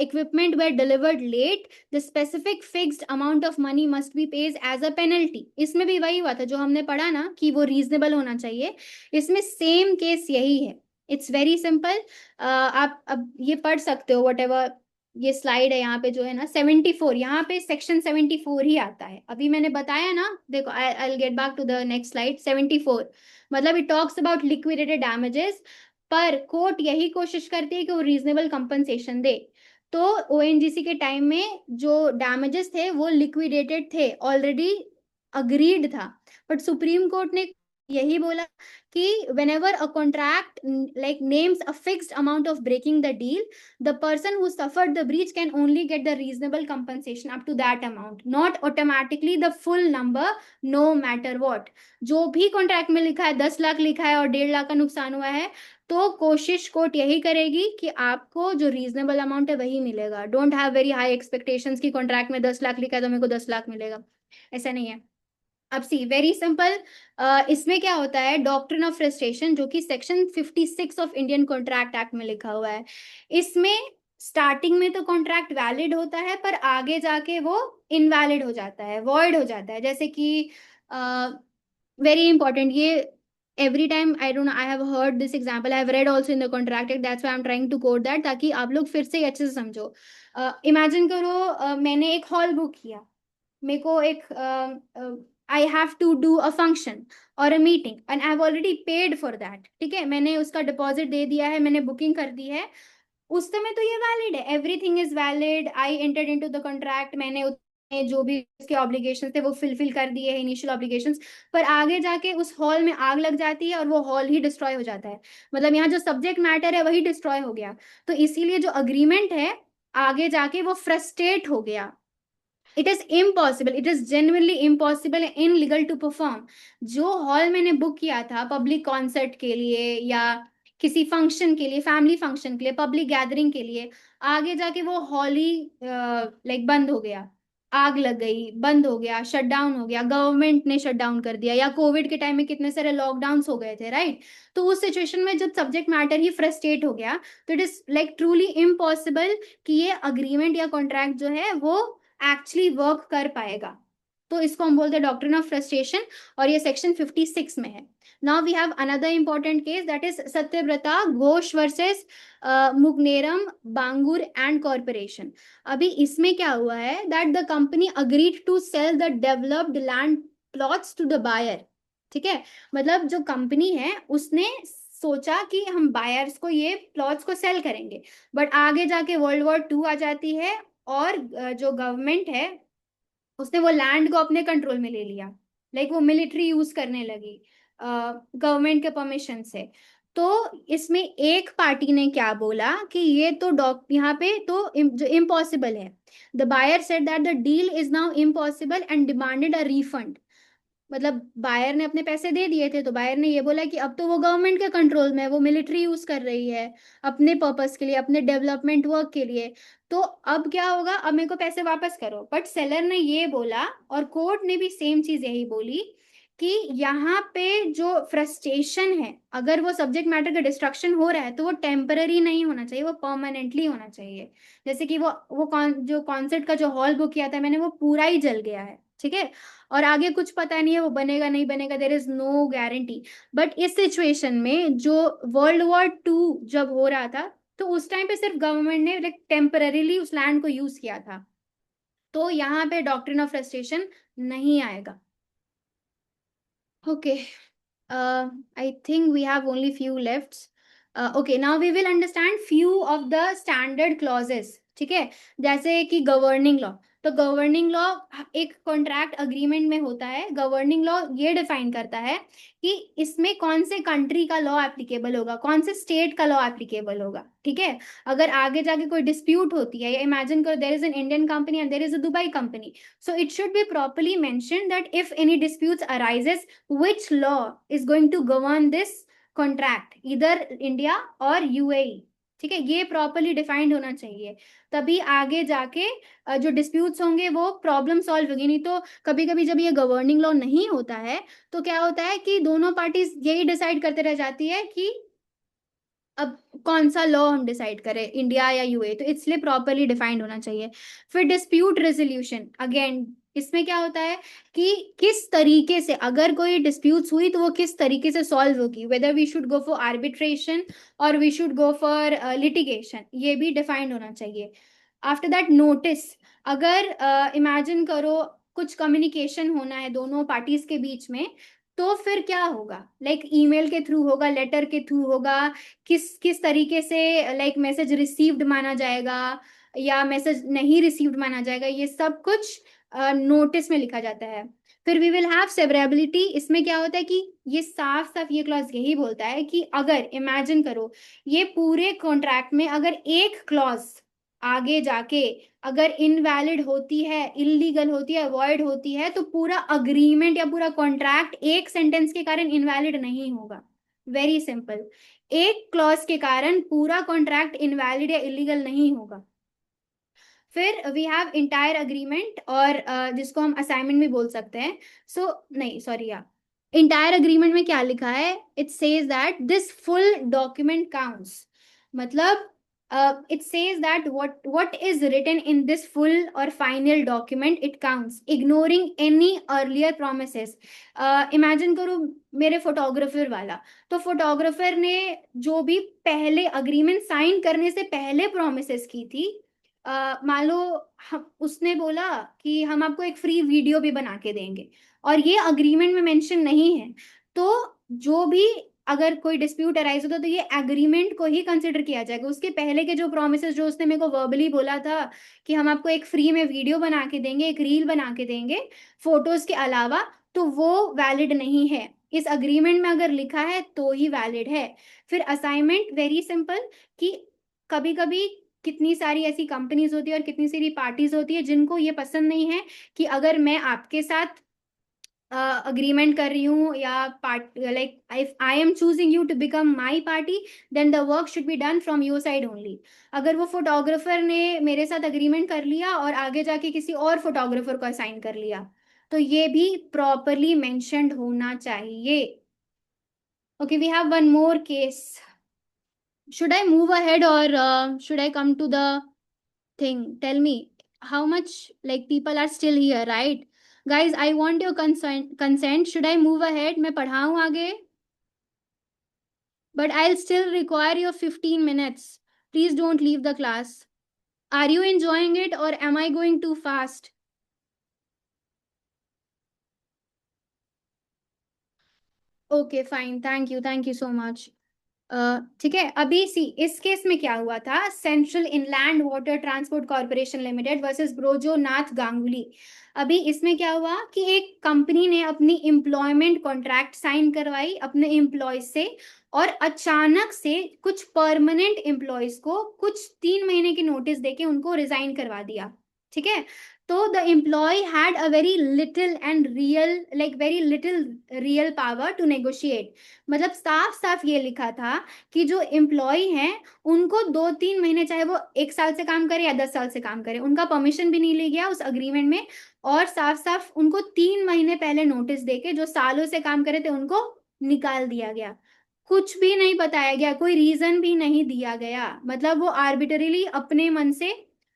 equipment were delivered late, the specific fixed amount of money must be paid as a penalty। इसमें भी वही हुआ था जो हमने पढ़ा ना कि वो रीजनेबल होना चाहिए, इसमें सेम केस यही है। It's very simple. आप अब ये पढ़ सकते हो वट एवर, ये स्लाइड है यहाँ पे जो है ना 74, यहाँ पे सेक्शन 74 ही आता है। अभी मैंने बताया ना, देखो I will get back to the next slide. 74 मतलब it talks about liquidated damages, पर कोर्ट यही कोशिश करती है कि वो रीजनेबल कंपनसेशन दे। तो ओएनजीसी के टाइम में जो डैमेजेस थे वो लिक्विडेटेड थे, ऑलरेडी अग्रीड था। बट सुप्रीम कोर्ट ने यही बोला कि whenever a contract like names a fixed amount of breaking the deal, the person who suffered the breach can only get the reasonable compensation up to that amount, not automatically the full number, no matter what। जो भी contract में लिखा है 10 लाख लिखा है और 1.5 लाख का नुकसान हुआ है, तो कोशिश कोर्ट यही करेगी कि आपको जो रीजनेबल अमाउंट है वही मिलेगा। Don't have very high expectations कि कॉन्ट्रैक्ट में 10 लाख लिखा है तो मेरे को 10 लाख मिलेगा, ऐसा नहीं है। अब सी वेरी सिंपल, इसमें क्या होता है, डॉक्ट्रिन ऑफ फ्रस्ट्रेशन जो कि section 56 of Indian contract act में लिखा हुआ है, इसमें स्टार्टिंग में तो कॉन्ट्रैक्ट वैलिड होता है पर आगे जाके वो इनवैलिड हो जाता है, वॉइड हो जाता है। जैसे कि वेरी इंपॉर्टेंट, ये every time I don't know, I have heard this example, I have read also in the contract act, that's why I'm trying to quote that ताकि आप लोग फिर से अच्छे से समझो। इमेजिन करो मैंने एक हॉल बुक किया, मेरे को एक I have to do a function और a meeting and I have already paid for that. ठीक है, मैंने उसका डिपॉजिट दे दिया है, मैंने बुकिंग कर दी है, उस समय तो ये वैलिड है, everything is valid, I entered into the contract, मैंने जो भी उसके ऑब्लिगेशन थे वो फिलफिल कर दिए हैं, इनिशियल ऑब्लिगेशंस। पर आगे जाके उस हॉल में आग लग जाती है और वो हॉल ही डिस्ट्रॉय हो जाता है, मतलब यहाँ जो सब्जेक्ट मैटर है वही डिस्ट्रॉय हो गया। तो इसीलिए जो अग्रीमेंट है आगे जाके वो फ्रस्ट्रेट हो गया। It is impossible, it is genuinely impossible in legal to perform. जो हॉल मैंने बुक किया था पब्लिक कॉन्सर्ट के लिए या किसी फंक्शन के लिए, फैमिली फंक्शन के लिए, पब्लिक गैदरिंग के लिए, आगे जाके वो हॉल ही लाइक बंद हो गया, आग लग गई, बंद हो गया, शट डाउन हो गया, गवर्नमेंट ने शट डाउन कर दिया, या कोविड के टाइम में कितने सारे लॉकडाउन हो गए थे, राइट। तो उस सिचुएशन में जब सब्जेक्ट मैटर ही फ्रस्ट्रेट हो गया तो it is like truly impossible कि ये अग्रीमेंट या कॉन्ट्रैक्ट जो है वो एक्चुअली वर्क कर पाएगा। तो इसको हम बोलते हैं डॉक्ट्रिन ऑफ फ्रस्ट्रेशन, और ये सेक्शन 56 में है। Now we have another important case that is Satyabrata Ghosh versus Mugneeram Bangur and corporation. अभी इसमें क्या हुआ है that the company agreed to sell the developed land plots to the buyer. ठीक है, मतलब जो कंपनी है उसने सोचा कि हम बायर्स को ये प्लॉट्स को सेल करेंगे, बट आगे जाके वर्ल्ड वॉर 2 आ जाती है और जो गवर्नमेंट है उसने वो लैंड को अपने कंट्रोल में ले लिया, लाइक वो मिलिट्री यूज करने लगी गवर्नमेंट के परमिशन से। तो इसमें एक पार्टी ने क्या बोला कि ये तो यहाँ पे तो जो इम्पॉसिबल है, the buyer said that the deal is now impossible and demanded a refund. मतलब बायर ने अपने पैसे दे दिए थे, तो बायर ने ये बोला कि अब तो वो गवर्नमेंट के कंट्रोल में है, वो मिलिट्री यूज कर रही है अपने पर्पस के लिए, अपने डेवलपमेंट वर्क के लिए। तो अब क्या होगा, अब मेरे को पैसे वापस करो। बट सेलर ने ये बोला, और कोर्ट ने भी सेम चीज यही बोली, कि यहाँ पे जो फ्रस्ट्रेशन है, अगर वो सब्जेक्ट मैटर का डिस्ट्रक्शन हो रहा है तो वो टेम्पररी नहीं होना चाहिए, वो परमानेंटली होना चाहिए। जैसे कि जो कॉन्सर्ट का जो हॉल बुक किया था मैंने, वो पूरा ही जल गया है, ठीक है, और आगे कुछ पता नहीं है वो बनेगा नहीं बनेगा, there is no guarantee. But इस सिचुएशन में जो वर्ल्ड वॉर 2 जब हो रहा था, तो उस टाइम पे सिर्फ गवर्नमेंट ने लाइक टेम्पररीली उस लैंड को यूज किया था, तो यहाँ पे डॉक्ट्रिन ऑफ फ्रस्ट्रेशन नहीं आएगा। Okay, I think we have only few left. Okay, now we will understand few of the standard clauses. ठीक है, जैसे कि गवर्निंग लॉ। तो गवर्निंग लॉ एक कॉन्ट्रैक्ट अग्रीमेंट में होता है। गवर्निंग लॉ ये डिफाइन करता है कि इसमें कौन से कंट्री का लॉ एप्लीकेबल होगा, कौन से स्टेट का लॉ एप्लीकेबल होगा, ठीक है। अगर आगे जाके कोई डिस्प्यूट होती है, या इमेजिन करो there is an Indian company and there is a Dubai company, so it should be properly mentioned that if any disputes arises, which law is going to govern this contract, either India or UAE। ठीक है, ये properly defined होना चाहिए, तभी आगे जाके जो disputes होंगे वो प्रॉब्लम सॉल्व होगी। नहीं तो कभी कभी जब ये गवर्निंग लॉ नहीं होता है, तो क्या होता है कि दोनों पार्टीज यही डिसाइड करते रह जाती है कि अब कौन सा लॉ हम डिसाइड करें, इंडिया या यूए, तो इसलिए प्रॉपरली डिफाइंड होना चाहिए। फिर डिस्प्यूट रेजोल्यूशन, अगेन इसमें क्या होता है कि किस तरीके से अगर कोई डिस्प्यूट्स हुई तो वो किस तरीके से सॉल्व होगी, whether we should go for arbitration और we should go for litigation, ये भी डिफाइंड होना चाहिए। आफ्टर दैट नोटिस, अगर इमेजिन करो कुछ कम्युनिकेशन होना है दोनों पार्टीज के बीच में, तो फिर क्या होगा, लाइक ईमेल के थ्रू होगा, लेटर के थ्रू होगा, किस किस तरीके से लाइक मैसेज रिसीव्ड माना जाएगा या मैसेज नहीं रिसीव्ड माना जाएगा, ये सब कुछ नोटिस में लिखा जाता है। फिर वी विल हैव सेवरेबिलिटी। इसमें क्या होता है कि ये साफ साफ ये क्लॉज यही बोलता है कि अगर इमेजिन करो ये पूरे कॉन्ट्रैक्ट में अगर एक क्लॉज आगे जाके अगर इनवैलिड होती है, इलीगल होती है, अवॉइड होती है, तो पूरा अग्रीमेंट या पूरा कॉन्ट्रैक्ट एक सेंटेंस के कारण इनवैलिड नहीं होगा। वेरी सिंपल, एक क्लॉज के कारण पूरा कॉन्ट्रैक्ट इनवैलिड या इलीगल नहीं होगा। फिर वी हैव इंटायर अग्रीमेंट, और जिसको हम असाइनमेंट भी बोल सकते हैं। सो नहीं सॉरी, या इंटायर अग्रीमेंट में क्या लिखा है, it says that this full document counts, मतलब it says that what is written in this full or final document it counts, ignoring any earlier promises। Imagine करो मेरे फोटोग्राफर वाला, तो फोटोग्राफर ने जो भी पहले अग्रीमेंट साइन करने से पहले प्रोमिसेस की थी, मान लो उसने बोला कि हम आपको एक फ्री वीडियो भी बना के देंगे, और ये अग्रीमेंट में मेंशन नहीं है, तो जो भी अगर कोई डिस्प्यूट अराइज होता तो ये एग्रीमेंट को ही कंसिडर किया जाएगा। उसके पहले के जो प्रोमिसेस जो उसने मेरे को वर्बली बोला था कि हम आपको एक फ्री में वीडियो बना के देंगे, एक रील बना के देंगे फोटोज के अलावा, तो वो वैलिड नहीं है। इस अग्रीमेंट में अगर लिखा है तो ही वैलिड है। फिर असाइनमेंट वेरी सिंपल, कि कभी कभी कितनी सारी ऐसी कंपनीज होती है और कितनी सारी पार्टीज होती है जिनको ये पसंद नहीं है कि अगर मैं आपके साथ अग्रीमेंट कर रही हूँ या part like if I am choosing you to become my party, then the work should be done from your side only. अगर वो फोटोग्राफर ने मेरे साथ अग्रीमेंट कर लिया और आगे जाके किसी और फोटोग्राफर को असाइन कर लिया, तो ये भी प्रॉपरली मेंशन्ड होना चाहिए। Okay, we have one more case. should I move ahead or should I come to the thing? Tell me how much like people are still here, right? Guys, I want your consent. Should I move ahead? मैं पढ़ाऊँ आगे? But I'll still require your 15 minutes. Please don't leave the class. Are you enjoying it or am I going too fast? Okay, fine. Thank you so much. ठीक है, अभी सी इस case में क्या हुआ था, Central Inland Water Transport Corporation Limited versus Brojo Nath Ganguly. अभी इसमें क्या हुआ कि एक कंपनी ने अपनी एम्प्लॉयमेंट कॉन्ट्रैक्ट साइन करवाई अपने एम्प्लॉयज से, और अचानक से कुछ परमानेंट एम्प्लॉयज को कुछ 3 महीने की नोटिस देके उनको रिजाइन करवा दिया। ठीक है। तो the employee had a very little and real, like very little real power to negotiate. मतलब साफ साफ ये लिखा था कि जो एम्प्लॉय हैं उनको 2-3 महीने, चाहे वो 1 साल से काम करे या 10 साल से काम करे, उनका परमिशन भी नहीं लिया गया उस अग्रीमेंट में। और साफ साफ उनको 3 महीने पहले नोटिस देके जो सालों से काम करे थे उनको निकाल दिया गया। कुछ भी नहीं बताया गया, कोई रीजन भी नहीं दिया गया। मतलब वो आर्बिटरीली अपने मन से,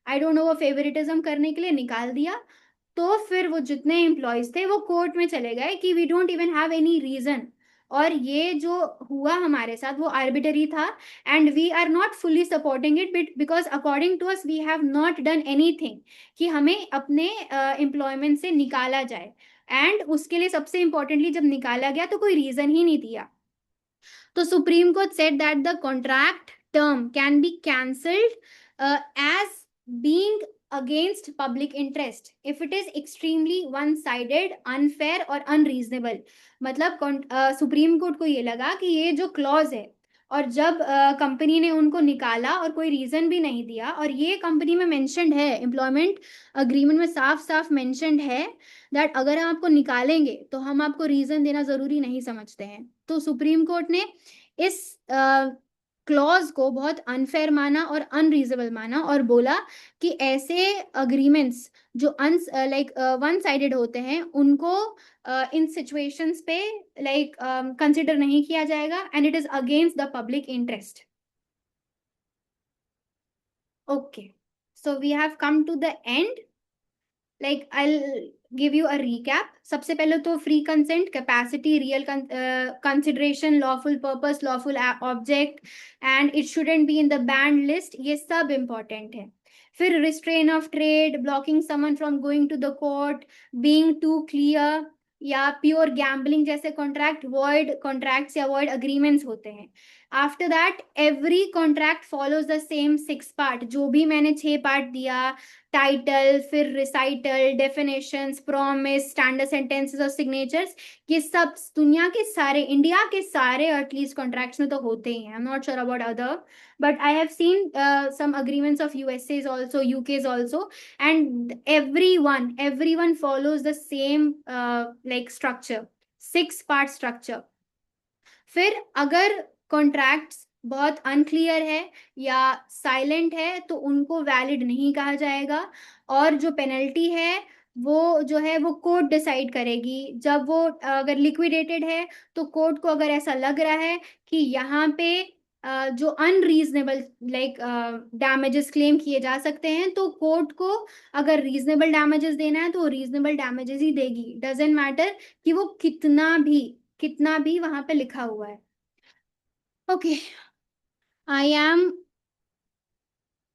आई डोंट नो, वो फेवरेटिज्म करने के लिए निकाल दिया। तो फिर वो जितने एम्प्लॉयज थे वो कोर्ट में चले गए कि we don't even have any reason. और ये जो हुआ हमारे साथ वो आर्बिटरी था, and we are not fully supporting it, because according to us we have not done anything कि हमें अपने एम्प्लॉयमेंट से निकाला जाए। एंड उसके लिए सबसे इंपॉर्टेंटली जब निकाला गया तो कोई रीजन ही नहीं दिया। तो Supreme Court said that the contract term can be cancelled as being against public interest if it is extremely one sided, unfair और unreasonable। मतलब सुप्रीम कोर्ट को ये लगा कि ये जो क्लॉज है, और जब कंपनी ने उनको निकाला और कोई रीजन भी नहीं दिया, और ये कंपनी में मेंशन्ड है, एम्प्लॉयमेंट अग्रीमेंट में साफ साफ मेंशन्ड है दैट अगर हम आपको निकालेंगे तो हम आपको रीजन देना जरूरी नहीं समझते हैं। तो सुप्रीम कोर्ट ने इस क्लॉज को बहुत अनफेयर माना और अनरीजनेबल माना, और बोला कि ऐसे अग्रीमेंट्स जो लाइक वन साइडेड होते हैं उनको इन सिचुएशंस पे लाइक कंसिडर नहीं किया जाएगा, and it is against the public interest. Okay, so we have come to the end. Like I give you a recap. सबसे पहले तो free consent, capacity, real consideration, lawful purpose, lawful object, and it shouldn't be in the banned list, ये सब important है। फिर restraint of trade, blocking someone from going to the court, being to clear, या pure gambling जैसे contract void contracts या void agreements होते हैं। After that every contract follows the same 6 part, जो भी मैंने 6 पार्ट दिया, टाइटल, फिर recital, definitions, promise, standard sentences और सिग्नेचर्स, ये सब दुनिया के सारे, इंडिया के सारे एटलीस्ट कॉन्ट्रैक्ट्स में तो होते ही हैं। आई am not sure about other, but I have seen some agreements of USA's also, UK's also, and everyone follows the same like structure, 6 part structure. फिर अगर कॉन्ट्रैक्ट्स बहुत अनक्लियर है या साइलेंट है तो उनको वैलिड नहीं कहा जाएगा, और जो पेनल्टी है वो जो है वो कोर्ट डिसाइड करेगी। जब वो अगर लिक्विडेटेड है तो कोर्ट को अगर ऐसा लग रहा है कि यहाँ पे जो अनरीजनेबल लाइक डैमेजेस क्लेम किए जा सकते हैं, तो कोर्ट को अगर रीजनेबल डैमेजेस देना है तो रीजनेबल डैमेजेस ही देगी, डजेंट मैटर कि वो कितना भी वहां पे लिखा हुआ है। Okay, I M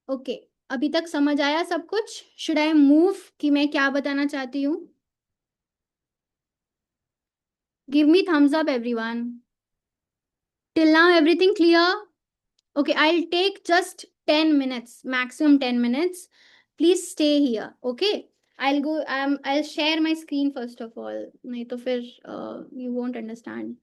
okay. अभी तक समझ आया सब कुछ? शुड आई मूव कि मैं क्या बताना चाहती हूँ? Give me thumbs up everyone. Till now everything clear? Okay, I'll take just 10 minutes, maximum 10 minutes. Please stay here, okay? I'll share my screen first of all. नहीं तो फिर you won't understand.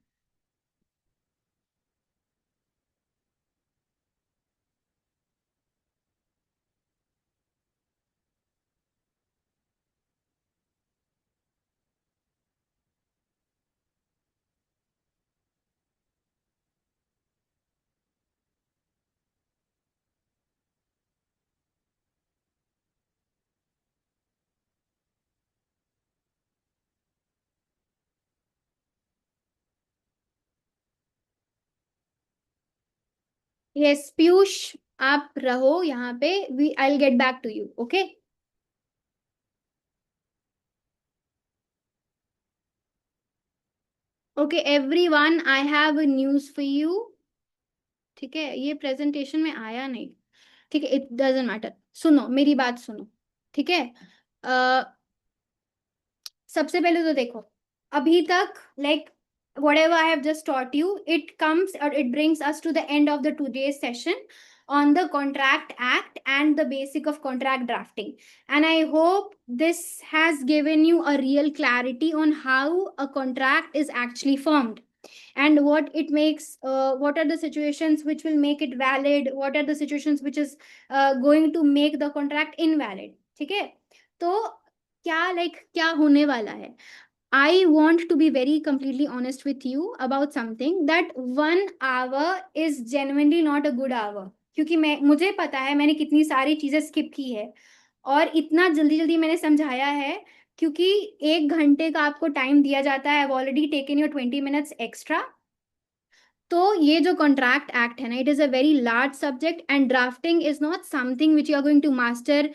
Yes, Piyush, आप रहो यहाँ पे. I'll get back to you, okay? Okay, everyone, I have a news for you. ठीक है, ये प्रेजेंटेशन में आया नहीं. ठीक है, इट डजेंट मैटर. सुनो, मेरी बात सुनो. ठीक है, सबसे पहले तो देखो, अभी तक like whatever I have just taught you, it comes or it brings us to the end of the today's session on the Contract Act and the basic of contract drafting. And I hope this has given you a real clarity on how a contract is actually formed and what it makes, what are the situations which will make it valid, what are the situations which is going to make the contract invalid. ठीक है, तो क्या होने वाला है? I want to be very completely honest with you about something that 1 hour is genuinely not a good hour. क्योंकि मुझे पता है मैंने कितनी सारी चीजें स्किप की है और इतना जल्दी जल्दी मैंने समझाया है, क्योंकि 1 घंटे का आपको टाइम दिया जाता है। I've already taken your 20 minutes extra. तो ये जो कॉन्ट्रैक्ट एक्ट है ना, it is a very large subject and drafting is not something which you are going to master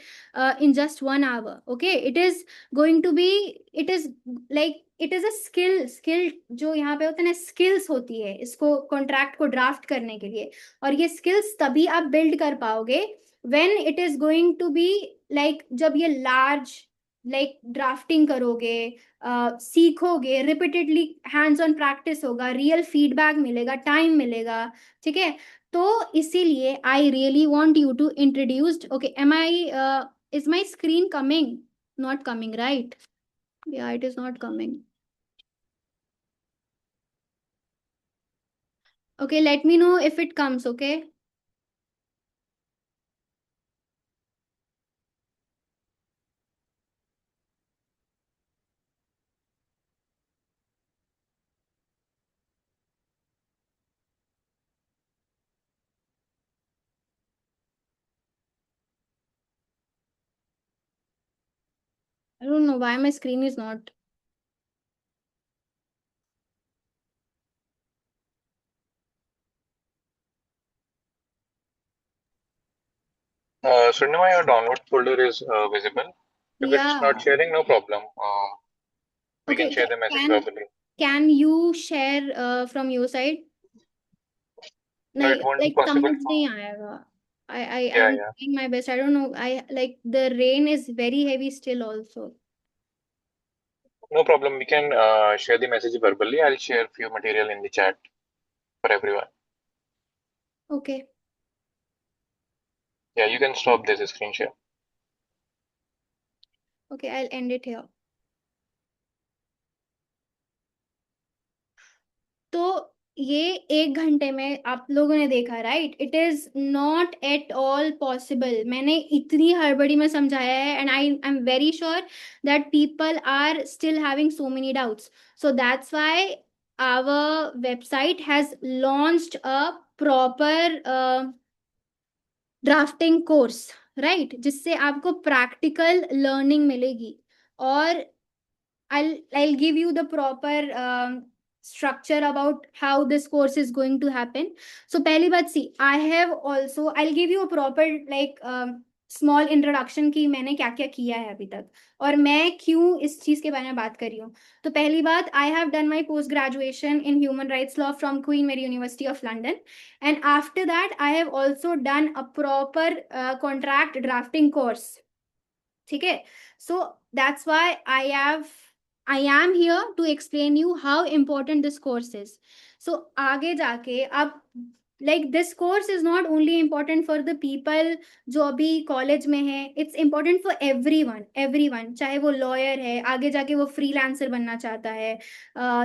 in just 1 hour. Okay, it is going to be, it is like it is a skill जो यहाँ पे होता है ना, skills होती है इसको contract को ड्राफ्ट करने के लिए। और ये स्किल्स तभी आप बिल्ड कर पाओगे when it is going to be जब ये लार्ज ड्राफ्टिंग करोगे, सीखोगे, रिपीटेडली हैंड्स ऑन प्रैक्टिस होगा, रियल फीडबैक मिलेगा, टाइम मिलेगा। ठीक है, तो इसीलिए I really want you to introduced. Okay, am I is my screen coming? Not coming, right? Yeah it is not coming. Okay, let me know if it comes. Okay. I don't know why my screen is not. Surnima, your download folder is visible. If it's not Yeah. sharing, no problem. We can Okay, share the message can verbally. can you share from your side? No, नहीं, it won't be like possible समझ for. नहीं आएगा। Yeah, I'm yeah. doing my best. I don't know. The rain is very heavy still also. No problem. We can share the message verbally. I'll share few material in the chat for everyone. Okay. Yeah, you can stop this screen share. Okay, I'll end it here. तो ये 1 घंटे में आप लोगों ने देखा, right? It is not at all possible. मैंने इतनी हड़बड़ी में समझाया है and I am very sure that people are still having so many doubts. So that's why our website has launched a proper drafting course, right? जिससे आपको practical learning मिलेगी। और I'll give you the proper structure about how this course is going to happen. So पहली बात, see, I'll give you a proper small introduction कि मैंने क्या क्या किया है अभी तक और मैं क्यों इस चीज के बारे में बात कर रही हूँ। तो पहली बात, I have done my post graduation in human rights law from Queen Mary University of London, and after that I have also done a proper contract drafting course. ठीक है, so that's why I am here to explain you how important this course is. So आगे जाके अब this course is not only important for the people जो अभी college में है, it's important for everyone, चाहे वो लॉयर है, आगे जाके वो फ्रीलांसर बनना चाहता है,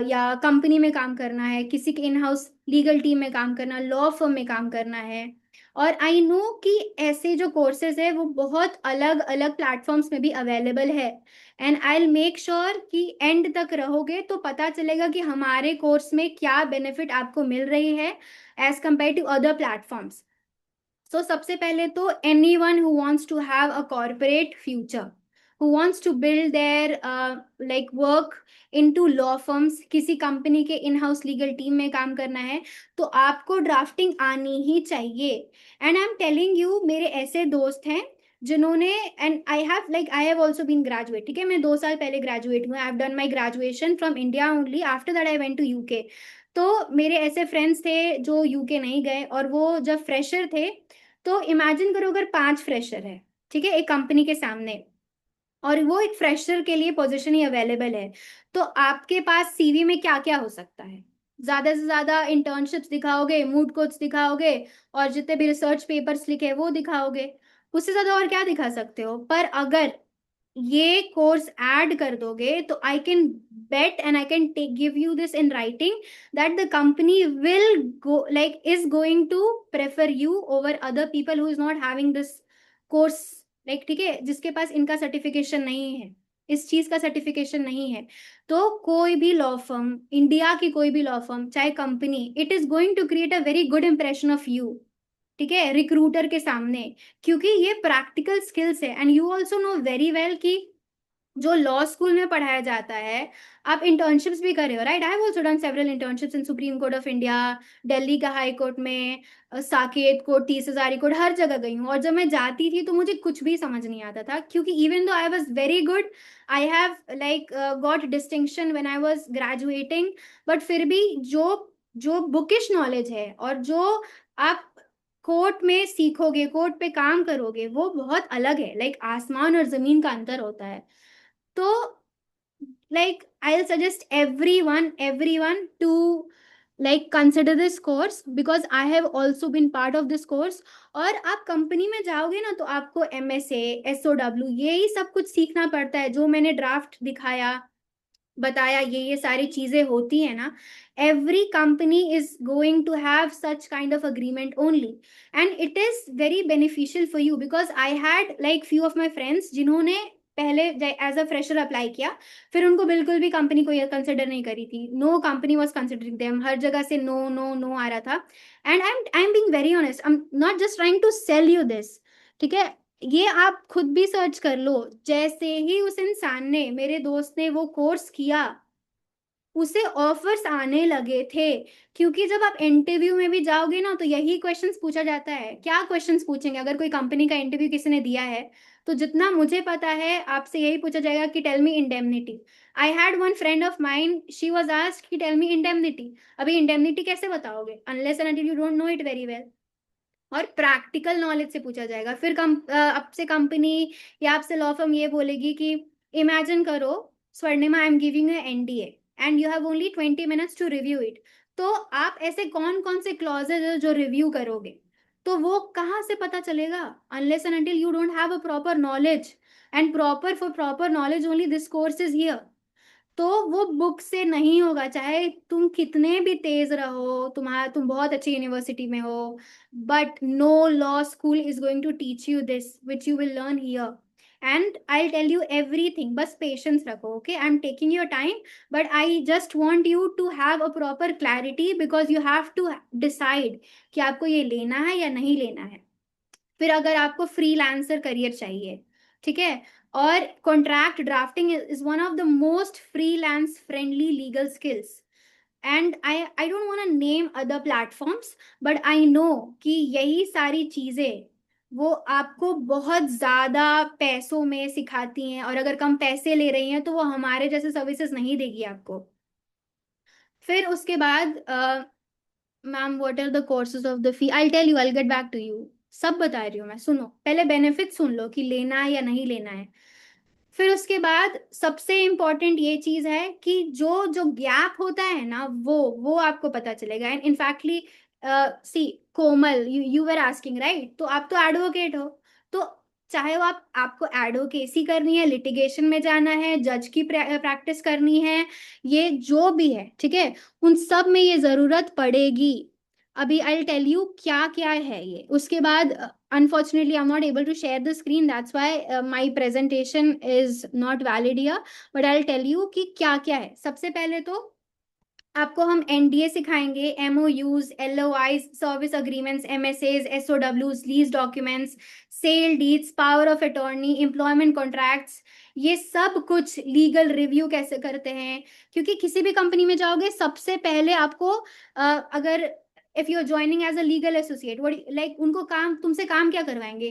या कंपनी में काम करना है, किसी के इन हाउस लीगल टीम में काम करना, लॉ फर्म में काम करना है। और आई नो कि ऐसे जो कोर्सेज है वो बहुत अलग अलग प्लेटफॉर्म्स में भी अवेलेबल है, and I will make sure कि एंड तक रहोगे तो पता चलेगा कि हमारे कोर्स में क्या बेनिफिट आपको मिल रही है as compare to other platforms. So सबसे पहले तो anyone who wants to have a corporate future, who wants to build their work into law firms, किसी कंपनी के इन हाउस लीगल टीम में काम करना है, तो आपको ड्राफ्टिंग आनी ही चाहिए। And I am telling you, मेरे ऐसे दोस्त हैं जिन्होंने, and I have also been graduate, ठीक है, मैं 2 साल पहले ग्रेजुएट हुआ। I have done my graduation from India only, after that I went to UK. तो मेरे ऐसे फ्रेंड्स थे जो यूके नहीं गए, और वो जब फ्रेशर थे, तो इमेजिन करो अगर 5 फ्रेशर है, ठीक है, एक कंपनी के सामने, और वो एक फ्रेशर के लिए पोजीशन ही अवेलेबल है, तो आपके पास सीवी में क्या क्या हो सकता है? ज्यादा से ज्यादा इंटर्नशिप्स दिखाओगे, मूड कोट्स दिखाओगे, और जितने भी रिसर्च पेपर्स लिखे वो दिखाओगे। उससे ज्यादा और क्या दिखा सकते हो? पर अगर ये कोर्स ऐड कर दोगे तो I can bet and I can give you this in writing that the company will go is going to prefer you over other people who is not having this course like ठीक है, जिसके पास इनका certification नहीं है, इस चीज का certification नहीं है, तो कोई भी लॉ फर्म, इंडिया की कोई भी लॉ फर्म चाहे company, it is going to create a very good impression of you, ठीक है, रिक्रूटर के सामने, क्योंकि ये प्रैक्टिकल स्किल्स है। And you also know very well कि जो लॉ स्कूल में पढ़ाया जाता है, आप इंटर्नशिप्स भी कर रहे हो, right? I have also done several internships in supreme court of India, Delhi का हाई कोर्ट में, साकेत कोर्ट, 30 हजारी कोर्ट, हर जगह गई हूँ। और जब मैं जाती थी तो मुझे कुछ भी समझ नहीं आता था, क्योंकि even though I was very good, I have like got distinction when I was graduating, but फिर भी जो जो बुकिश नॉलेज है और जो आप कोर्ट में सीखोगे, कोर्ट पे काम करोगे, वो बहुत अलग है, लाइक आसमान और जमीन का अंतर होता है। तो like I'll suggest everyone to like consider this course, because I have also been part of this course। और आप कंपनी में जाओगे ना, तो आपको MSA, SOW, यही सब कुछ सीखना पड़ता है, जो मैंने ड्राफ्ट दिखाया, बताया, ये सारी चीजें होती है ना। Every company is going to have such kind of agreement only, and it is very beneficial for you, because I had like few of my friends जिन्होंने पहले एज अ फ्रेशर अप्लाई किया, फिर उनको बिल्कुल भी कंपनी को consider नहीं करी थी, no company was considering them, हर जगह से नो नो नो आ रहा था। And I am being very honest, I am not just trying to sell you this, ठीक है? ये आप खुद भी सर्च कर लो। जैसे ही उस इंसान ने, मेरे दोस्त ने वो कोर्स किया, उसे ऑफर्स आने लगे थे। क्योंकि जब आप इंटरव्यू में भी जाओगे ना, तो यही क्वेश्चंस पूछा जाता है। क्या क्वेश्चंस पूछेंगे? अगर कोई कंपनी का इंटरव्यू किसी ने दिया है, तो जितना मुझे पता है आपसे यही पूछा जाएगा कि tell me indemnity. I had one friend of mine, she was asked कि टेल मी इंडेमनिटी। अभी इंडेमनिटी कैसे बताओगे unless and until you don't know it very well. और प्रैक्टिकल नॉलेज से पूछा जाएगा। फिर आपसे कंपनी या आपसे लॉ फर्म ये बोलेगी कि इमेजिन करो Swarnima, I am giving you NDA and you have only 20 minutes to review it. तो आप ऐसे कौन कौन से क्लॉजेज है जो रिव्यू करोगे? तो वो कहाँ से पता चलेगा unless and until you don't have a proper knowledge. And for proper knowledge only this course is here. तो वो बुक से नहीं होगा, चाहे तुम कितने भी तेज रहो, तुम बहुत अच्छी यूनिवर्सिटी में हो, but no law school is going to teach you this which you will learn here. And I tell you everything, बस पेशेंस रखो, okay? I am taking your time, but I just want you to have a proper clarity, because you have to decide कि आपको ये लेना है या नहीं लेना है। फिर अगर आपको फ्रीलांसर करियर चाहिए, ठीक है, और contract drafting is one of the most freelance friendly legal skills. And I don't want to name other platforms, but I know कि यही सारी चीजें वो आपको बहुत ज्यादा पैसों में सिखाती हैं, और अगर कम पैसे ले रही हैं तो वो हमारे जैसे सर्विसेज नहीं देगी आपको। फिर उसके बाद ma'am, what are the courses of the fee? I tell you, I get back to you. सब बता रही हूँ मैं, सुनो पहले, बेनिफिट सुन लो कि लेना है या नहीं लेना है। फिर उसके बाद सबसे इंपॉर्टेंट ये चीज है कि जो जो गैप होता है ना, वो आपको पता चलेगा। And infactly see Komal, you were asking right, तो आप तो एडवोकेट हो, तो चाहे वो आपको एडवोकेसी करनी है, लिटिगेशन में जाना है, जज की प्रैक्टिस करनी है, ये जो भी है, ठीक है, उन सब में ये जरूरत पड़ेगी। अभी आई टेल यू क्या क्या है ये। उसके बाद unfortunately I'm not able to share the screen, that's why my presentation is not valid here, but I'll tell you कि क्या क्या है। सबसे पहले तो आपको हम NDA सिखाएंगे, MOUs, LOIs, service agreements, MSAs, SOWs, lease documents, sale deeds, power of attorney, employment contracts, ये सब कुछ, लीगल रिव्यू कैसे करते हैं। क्योंकि किसी भी कंपनी में जाओगे, सबसे पहले आपको अगर if you are joining as a legal associate, वो लाइक उनको काम, तुमसे काम क्या करवाएंगे?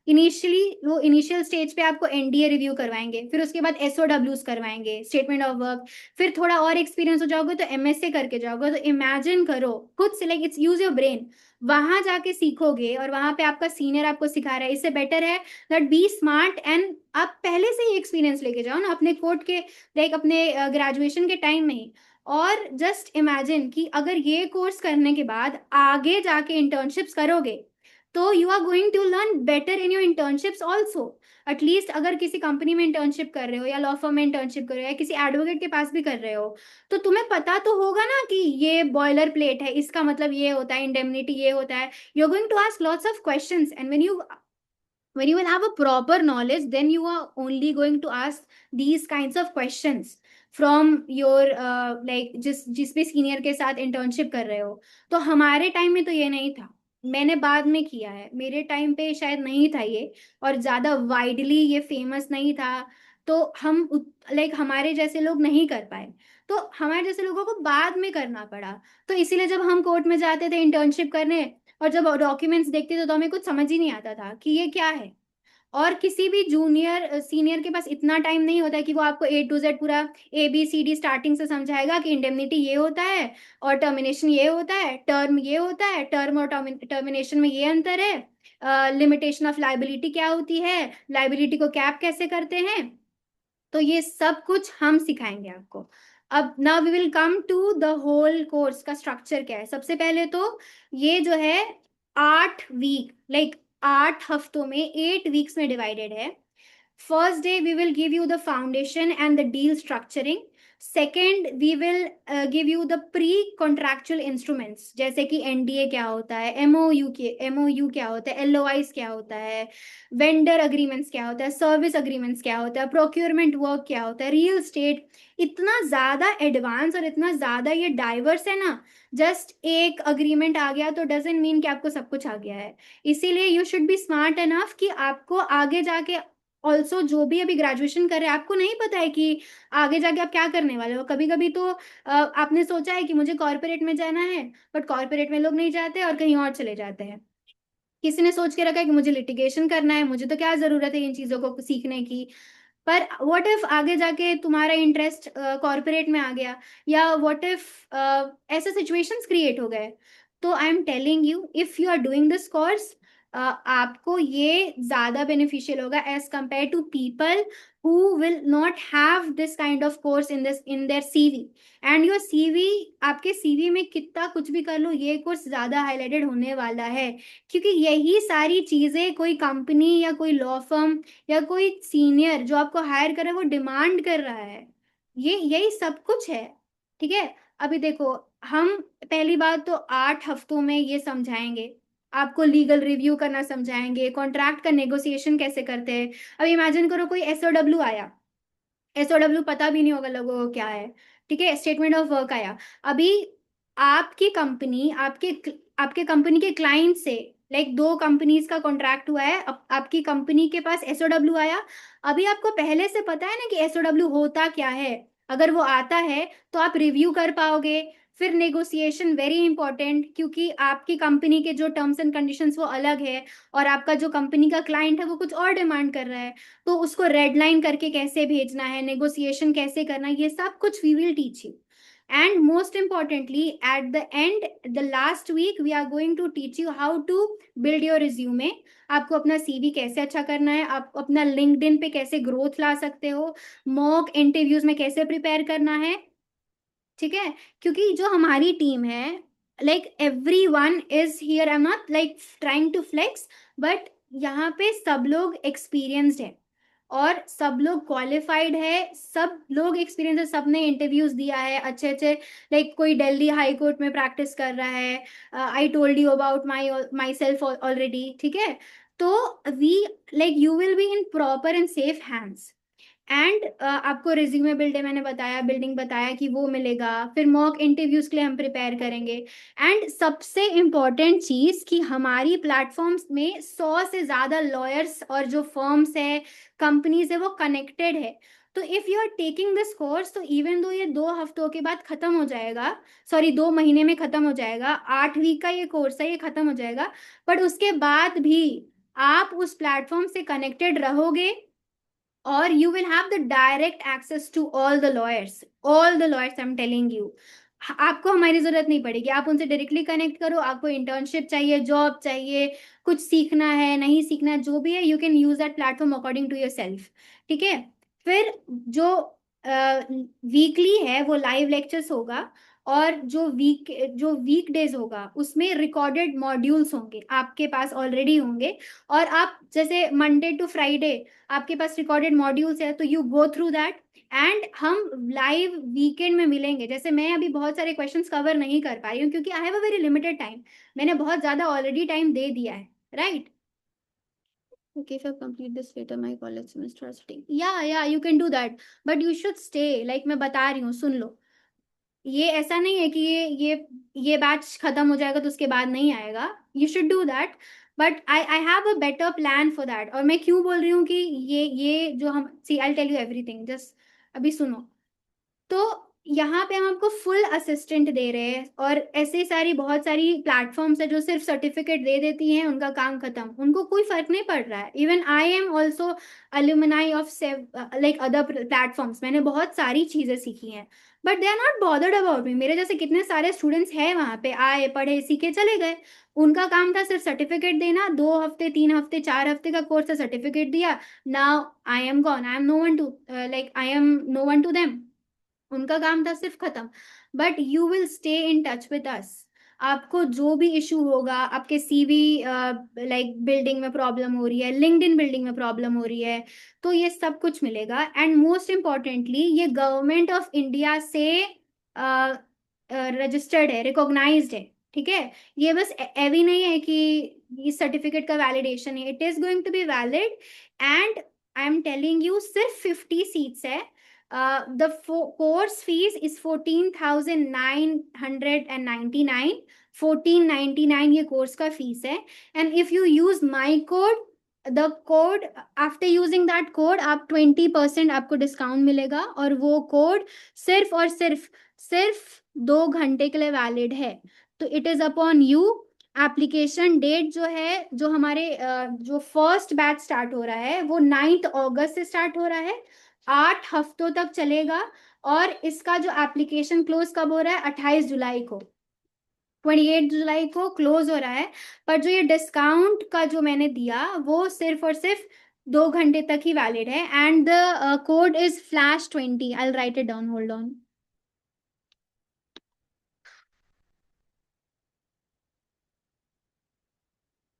इनिशियली वो इनिशियल स्टेज पे आपको NDA रिव्यू करवाएंगे, फिर उसके बाद SOWs करवाएंगे, स्टेटमेंट ऑफ वर्क। फिर थोड़ा और एक्सपीरियंस हो जाओगे तो MSA करके जाओगे। तो इमेजिन करो खुद से, like it's use your brain, वहां जाके सीखोगे और वहां पे आपका सीनियर आपको सिखा रहा है। इससे बेटर है दैट बी स्मार्ट एंड आप पहले से ही एक्सपीरियंस लेके जाओ ना अपने कोर्ट के, लाइक अपने ग्रेजुएशन के टाइम में ही। और जस्ट इमेजिन कि अगर ये कोर्स करने के बाद आगे जाके इंटर्नशिप्स करोगे, तो you are going to learn better in your internships also. At least अगर किसी कंपनी में इंटर्नशिप कर रहे हो, या लॉ फर्म में इंटर्नशिप कर रहे हो, या किसी एडवोकेट के पास भी कर रहे हो, तो तुम्हें पता तो होगा ना कि ये बॉयलर प्लेट है, इसका मतलब ये होता है, इंडेमनिटी ये होता है। You are going to ask lots of questions, and when you will have a proper knowledge, then you are only going to ask these kinds of questions from your like जिस भी senior के साथ internship कर रहे हो. तो हमारे time में तो ये नहीं था. मैंने बाद में किया है, मेरे टाइम पे शायद नहीं था ये, और ज्यादा वाइडली ये फेमस नहीं था. तो हम लाइक हमारे जैसे लोग नहीं कर पाए, तो हमारे जैसे लोगों को बाद में करना पड़ा. तो इसीलिए जब हम कोर्ट में जाते थे इंटर्नशिप करने, और जब डॉक्यूमेंट्स देखते थे तो हमें कुछ समझ ही नहीं आता था कि ये क्या है. और किसी भी जूनियर सीनियर के पास इतना टाइम नहीं होता है कि वो आपको A to Z पूरा ABCD स्टार्टिंग से समझाएगा कि इंडेमनिटी ये होता है, और टर्मिनेशन ये होता है, टर्म ये होता है, टर्म और टर्मिनेशन में ये अंतर है, लिमिटेशन ऑफ लाइबिलिटी क्या होती है, लाइबिलिटी को कैप कैसे करते हैं. तो ये सब कुछ हम सिखाएंगे आपको. अब now we will come to the whole course का स्ट्रक्चर क्या है. सबसे पहले तो ये जो है 8 वीक, लाइक 8 हफ्तों में 8 वीक्स में डिवाइडेड है. First day, we will give you the foundation and the deal structuring. Second, we will give you the pre-contractual instruments, जैसे कि NDA क्या होता है, MOU क्या होता है, LOIs क्या होता है, vendor agreements क्या होता है, service agreements क्या होता है, procurement work क्या होता है, real estate. इतना ज़्यादा एडवांस और इतना ज़्यादा ये डाइवर्स है ना. जस्ट एक अग्रीमेंट आ गया तो डजेंट मीन कि आपको सब कुछ आ गया है. इसीलिए you should be smart enough कि आपको आगे जाके ऑल्सो, जो भी अभी ग्रेजुएशन कर रहे हैं, आपको नहीं पता है कि आगे जाके आप क्या करने वाले हो. कभी कभी तो आपने सोचा है कि मुझे कॉर्पोरेट में जाना है, बट कॉर्पोरेट में लोग नहीं जाते और कहीं और चले जाते हैं. किसी ने सोच के रखा है कि मुझे लिटिगेशन करना है, मुझे तो क्या जरूरत है इन चीजों को सीखने की. पर व्हाट इफ आगे जाके तुम्हारा इंटरेस्ट कॉर्पोरेट में आ गया, या व्हाट इफ ऐसे सिचुएशंस क्रिएट हो गए. तो I am telling you, if you are doing this course, आपको ये ज्यादा बेनिफिशियल होगा as compare to people who will not have this kind of course in their CV. And your CV, आपके CV में कितना कुछ भी कर लो, ये कोर्स ज्यादा हाईलाइटेड होने वाला है. क्योंकि यही सारी चीजें कोई कंपनी या कोई लॉ फर्म या कोई सीनियर जो आपको हायर कर रहा है वो डिमांड कर रहा है. ये यही सब कुछ है. ठीक है. अभी देखो, हम पहली बात तो 8 हफ्तों में ये समझाएंगे, आपको लीगल रिव्यू करना समझाएंगे, कॉन्ट्रैक्ट का नेगोशिएशन कैसे करते हैं. अब इमेजिन करो कोई SOW आया, SOW पता भी नहीं होगा लोगों को क्या है. ठीक है. स्टेटमेंट ऑफ वर्क आया. अभी आपकी कंपनी, आपके कंपनी के क्लाइंट से, लाइक दो कंपनीज का कॉन्ट्रैक्ट हुआ है, आपकी कंपनी के पास SOW आया. अभी आपको पहले से पता है ना कि SOW होता क्या है. अगर वो आता है तो आप रिव्यू कर पाओगे. फिर नेगोशिएशन वेरी इंपॉर्टेंट, क्योंकि आपकी कंपनी के जो टर्म्स एंड कंडीशंस वो अलग है, और आपका जो कंपनी का क्लाइंट है वो कुछ और डिमांड कर रहा है. तो उसको रेड लाइन करके कैसे भेजना है, नेगोशिएशन कैसे करना है, ये सब कुछ we will teach you. And most importantly, at the end, the last week, we are going to teach you how to build your resume. आपको अपना CV कैसे अच्छा करना है, आप अपना LinkedIn पे कैसे ग्रोथ ला सकते हो, मॉक इंटरव्यूज में कैसे प्रिपेयर करना है. ठीक है. क्योंकि जो हमारी टीम है, like everyone is here, I am not like trying to flex, but यहाँ पे सब लोग एक्सपीरियंस्ड है और सब लोग क्वालिफाइड है, सब लोग एक्सपीरियंस है, सबने इंटरव्यूज दिया है अच्छे अच्छे. लाइक कोई दिल्ली हाई कोर्ट में प्रैक्टिस कर रहा है. I told you about myself already. ठीक है. तो we, like you will be in proper and safe hands. And आपको रिज्यूमे बिल्डिंग बताया कि वो मिलेगा. फिर मॉक इंटरव्यूज के लिए हम प्रिपेयर करेंगे. एंड सबसे इम्पॉर्टेंट चीज कि हमारी प्लेटफॉर्म्स में 100 से ज्यादा लॉयर्स और जो फर्म्स है, कंपनीज है, वो कनेक्टेड है. तो if you are taking this course, तो इवन दो ये 2 हफ्तों के बाद खत्म हो जाएगा, सॉरी 2 महीने में खत्म हो जाएगा, 8 वीक का ये कोर्स है, ये खत्म हो जाएगा. बट उसके बाद भी आप उस प्लेटफॉर्म से कनेक्टेड रहोगे, or you will have the direct access to all the lawyers I'm telling you. आपको हमारी जरूरत नहीं पड़ेगी, आप उनसे डायरेक्टली कनेक्ट करो. आपको इंटर्नशिप चाहिए, जॉब चाहिए, कुछ सीखना है, नहीं सीखना है, जो भी है, you can use that platform according to yourself. ठीक है. फिर जो वीकली है वो लाइव लेक्चर्स होगा, और जो वीक डेज होगा उसमें रिकॉर्डेड मॉड्यूल्स होंगे, आपके पास ऑलरेडी होंगे. और आप जैसे मंडे टू फ्राइडे आपके पास रिकॉर्डेड मॉड्यूल्स है, तो you go through that. And हम लाइव वीकेंड में मिलेंगे. जैसे मैं अभी बहुत सारे क्वेश्चंस कवर नहीं कर पा रही हूँ क्योंकि I have a very limited time, मैंने बहुत ज्यादा ऑलरेडी टाइम दे दिया है, right. Okay, if I complete this later, my college semester is sitting. Yeah, you can do that. But you should stay. Like मैं बता रही हूँ, सुन लो. ये ऐसा नहीं है कि ये बैच खत्म हो जाएगा तो उसके बाद नहीं आएगा. You should do that. But I have a better plan for that. और मैं क्यों बोल रही हूँ कि ये जो हम see I tell you everything. Just अभी सुनो. तो यहाँ पे हम आपको फुल असिस्टेंट दे रहे हैं. और ऐसे सारी बहुत सारी प्लेटफॉर्म्स है जो सिर्फ सर्टिफिकेट दे देती हैं, उनका काम खत्म, उनको कोई फर्क नहीं पड़ रहा है. Even I am also alumni of like other platforms. मैंने बहुत सारी चीजें सीखी हैं. But they are not bothered about me. मेरे जैसे कितने सारे स्टूडेंट्स हैं वहां पे, आए पढ़े सीखे चले गए. उनका काम था सिर्फ सर्टिफिकेट देना. 2 हफ्ते 3 हफ्ते 4 हफ्ते का कोर्स है, सर्टिफिकेट दिया. Now I am gone. I am no one to like I am no one to them. उनका काम था सिर्फ खत्म. But you will stay in touch with us. आपको जो भी इशू होगा, आपके सीवी लाइक बिल्डिंग में प्रॉब्लम हो रही है, लिंक्डइन बिल्डिंग में प्रॉब्लम हो रही है, तो ये सब कुछ मिलेगा. एंड मोस्ट इम्पॉर्टेंटली ये गवर्नमेंट ऑफ इंडिया से रजिस्टर्ड है, रिकॉग्नाइज्ड है. ठीक है. ये बस एवी नहीं है कि इस सर्टिफिकेट का वैलिडेशन है. It is going to be valid. And I am telling you, सिर्फ 50 सीट्स है. The course fees is 14,999. 1499 ये कोर्स का फीस है. And if you use my code, the code, after using that code आप 20% आपको discount मिलेगा. और वो कोड सिर्फ और सिर्फ 2 घंटे के लिए वैलिड है. तो it is upon you. Application date जो है, जो हमारे जो फर्स्ट बैच स्टार्ट हो रहा है वो 9 अगस्त से स्टार्ट हो रहा है. 8 हफ्तों तक चलेगा. और इसका जो एप्लीकेशन क्लोज कब हो रहा है? 28 जुलाई को. 28 जुलाई को क्लोज हो रहा है. पर जो ये डिस्काउंट का जो मैंने दिया वो सिर्फ और सिर्फ 2 घंटे तक ही वैलिड है. And the code is flash20. I write it down. Hold on.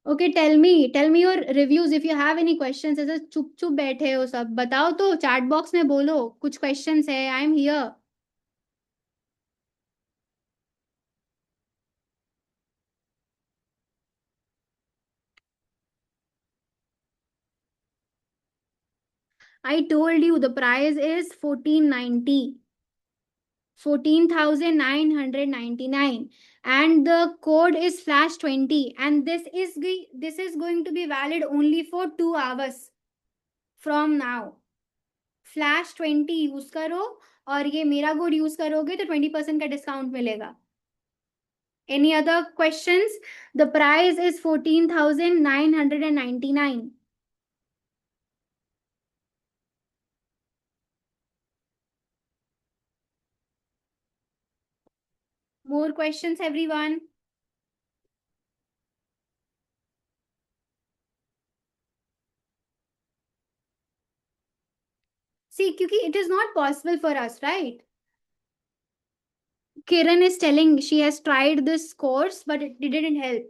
Okay, tell me your reviews. If you have any questions. ऐसे चुप चुप बैठे हो सब, बताओ तो. चैट बॉक्स में बोलो कुछ क्वेश्चंस है. I am here. I told you the price is 1490. 14,999. And the code is flash20. And this is going to be valid only for 2 hours from now. flash20 use करो. और ये मेरा code use करोगे तो 20% का discount मिलेगा. Any other questions? The price is 14,999. More questions, everyone? See, क्योंकि it is not possible for us, right? Kiran is telling she has tried this course but it didn't help.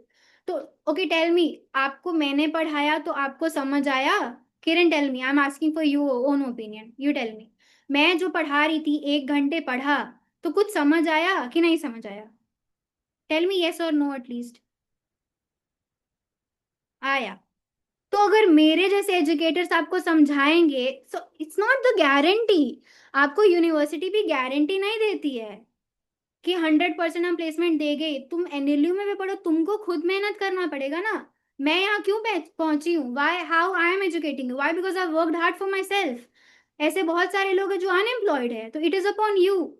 तो okay, tell me, आपको मैंने पढ़ाया तो आपको समझ आया? Kiran, tell me. I am asking for you own opinion. You tell me. मैं जो पढ़ा रही थी 1 घंटे पढ़ा, तो कुछ समझ आया कि नहीं समझ आया? टेल मी येस और नो एटलीस्ट. आया. तो अगर मेरे जैसे एजुकेटर्स आपको समझाएंगे, so it's not the guarantee. आपको यूनिवर्सिटी भी गारंटी नहीं देती है कि 100% हम प्लेसमेंट देंगे. तुम एनएलयू में भी पढ़ो, तुमको खुद मेहनत करना पड़ेगा ना. मैं यहाँ क्यों पहुंची हूँ? Why, how I am educating? Why? Because I worked hard for myself. ऐसे बहुत सारे लोग हैं जो अनएम्प्लॉयड है. तो it is upon you.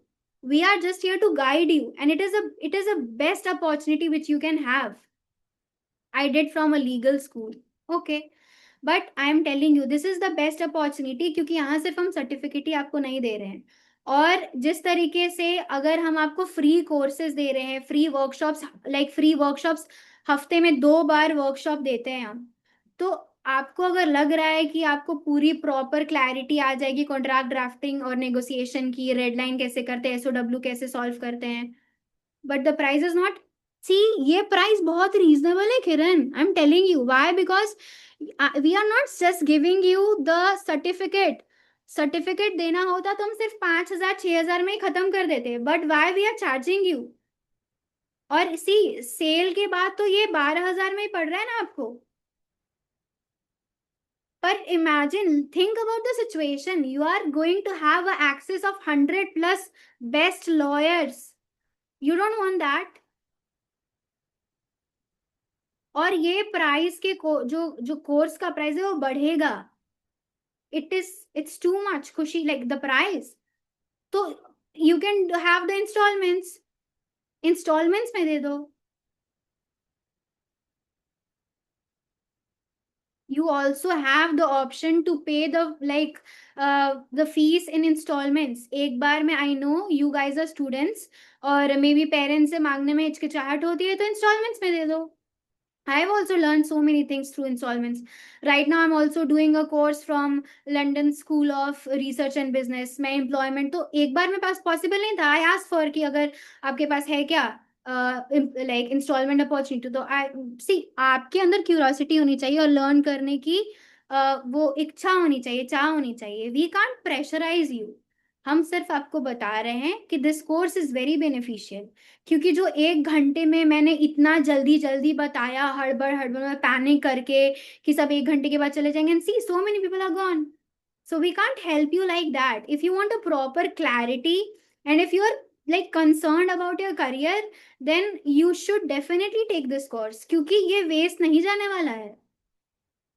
We are just here to guide you. And it is a best opportunity which you can have. I did from a legal school. Okay. But I am telling you this is the best opportunity, क्योंकि यहाँ सिर्फ हम certificate ही आपको नहीं दे रहे हैं. और जिस तरीके से अगर हम आपको फ्री कोर्सेज दे रहे हैं, free workshops, like free workshops, हफ्ते में 2 बार वर्कशॉप देते हैं हम. तो आपको अगर लग रहा है कि आपको पूरी प्रॉपर क्लैरिटी आ जाएगी कॉन्ट्रैक्ट ड्राफ्टिंग और नेगोशिएशन की, रेड लाइन कैसे करते हैं, एसओडब्ल्यू कैसे सॉल्व करते हैं, but the price is not. See, ये प्राइस बहुत रीजनेबल है Kiran. I am telling you why. Because we are not just giving you the certificate. Certificate देना होता तो हम सिर्फ 5,000 6,000 में ही खत्म कर देते. But why we are charging you. और सी, सेल के बाद तो ये 12,000 में ही पड़ रहा है ना आपको. But imagine, think about the situation. You are going to have a access of 100 plus best lawyers. You don't want that. और ये प्राइस के जो जो कोर्स का प्राइस है वो बढ़ेगा. It's too much, खुशी, like the price. तो you can have the installments में दे दो. You also have the option to pay the fees in installments. एक बार में, I know you guys are students और maybe parents से मांगने में हिचकिचाहट होती है, तो installments में दे दो. I've also learned so many things through installments. Right now, I'm also doing a course from London School of Research and Business. मैं employment तो एक बार मेरे पास possible नहीं था. I asked for कि अगर आपके पास है क्या like installment opportunity, तो I see आपके अंदर curiosity होनी चाहिए और learn करने की वो इच्छा होनी चाहिए, चाह होनी चाहिए. We can't pressurize you. हम सिर्फ आपको बता रहे हैं कि this course is very beneficial. क्योंकि जो 1 घंटे में मैंने इतना जल्दी जल्दी बताया, हड़बड़ हड़बड़ में पैनिक करके कि सब 1 घंटे के बाद चले जाएंगे, and see so many people are gone. So we can't help you like that. If you want a proper clarity and if you're like concerned about your career, then you should definitely take this course. क्योंकि ये waste नहीं जाने वाला है.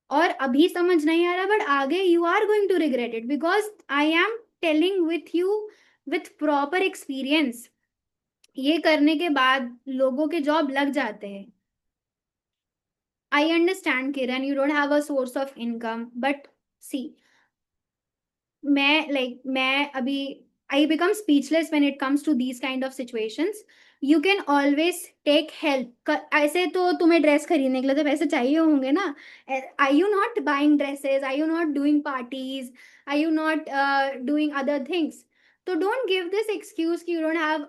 और अभी समझ नहीं आ रहा, बट आगे you are going to regret it, because I am telling with you with proper experience. ये करने के बाद लोगों के जॉब लग जाते हैं. I understand, Kiran, you don't have a source of income, but see, मैं अभी I become speechless when it comes to these kind of situations. You can always take help. ऐसे तो तुम्हें ड्रेस खरीदने के लिए तो पैसे चाहिए होंगे ना. Are you not buying dresses? Are you not doing parties? Are you not doing other things? तो don't give this excuse कि you don't have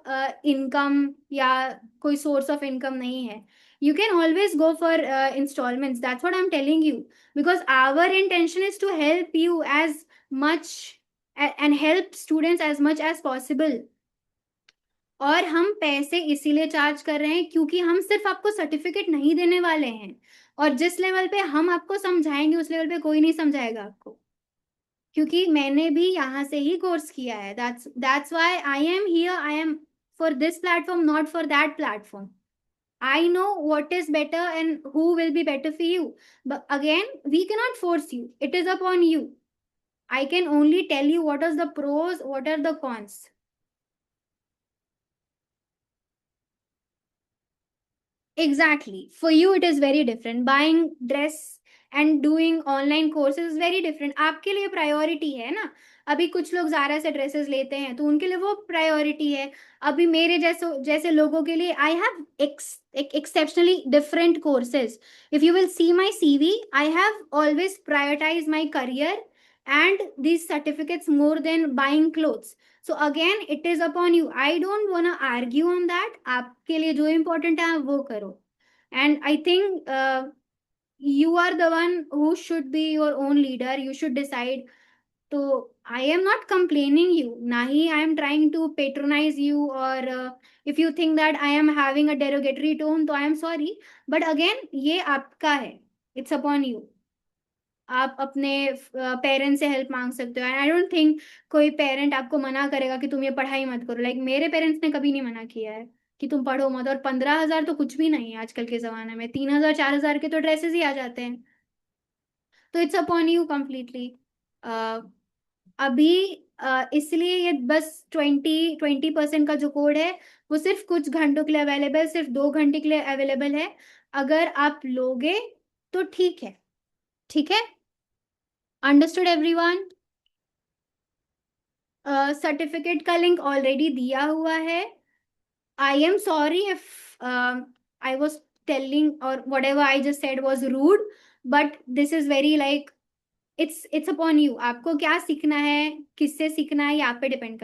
income या कोई source of income नहीं है. You can always go for installments. That's what I'm telling you. Because our intention is to help you as much and help students as much as possible. और हम पैसे इसीलिए charge कर रहे हैं क्योंकि हम सिर्फ आपको सर्टिफिकेट नहीं देने वाले हैं. और जिस लेवल पे हम आपको समझाएंगे उस लेवल पे कोई नहीं समझाएगा आपको. क्योंकि मैंने भी यहाँ से ही कोर्स किया है. that's why I am here. I am for this platform, not for that platform. I know what is better and who will be better for you. But again, we cannot force you. It is upon you. I can only tell you what are the pros, what are the cons. Exactly. For you, it is very different. Buying dress and doing online courses is very different. आपके लिए priority है ना. अभी कुछ लोग ज़ारा से dresses लेते हैं तो उनके लिए वो प्रायोरिटी है. अभी मेरे जैसे जैसे लोगों के लिए I have exceptionally different courses. If you will see my CV, I have always prioritized my career and these certificates more than buying clothes. So again, it is upon you. I don't want to argue on that. आपके लिए जो important है आप वो करो. And I think you are the one who should be your own leader. You should decide. So I am not complaining you. Nahi, I am trying to patronize you, or if you think that I am having a derogatory tone, तो I am sorry. But again, ये आपका है. It's upon you. आप अपने parents से help मांग सकते हो. एंड आई डोंट थिंक कोई पेरेंट आपको मना करेगा कि तुम ये पढ़ाई मत करो. लाइक मेरे पेरेंट्स ने कभी नहीं मना किया है कि तुम पढ़ो मत. और 15,000 तो कुछ भी नहीं है आजकल के जमाने में. 3,000 4,000 के तो ड्रेसेस ही आ जाते हैं. तो इट्स अपॉन यू कम्प्लीटली. अभी इसलिए ये बस 20% का जो कोड है वो सिर्फ कुछ घंटों के लिए अवेलेबल, सिर्फ 2 घंटे के लिए अवेलेबल है. अगर आप लोगे तो ठीक है. ठीक है. Understood everyone. सर्टिफिकेट का लिंक ऑलरेडी दिया हुआ है. I am sorry if I was telling or whatever I just said was rude, but this is very like it's upon you. आपको क्या सीखना है, किससे सीखना है, ये आप पे डिपेंड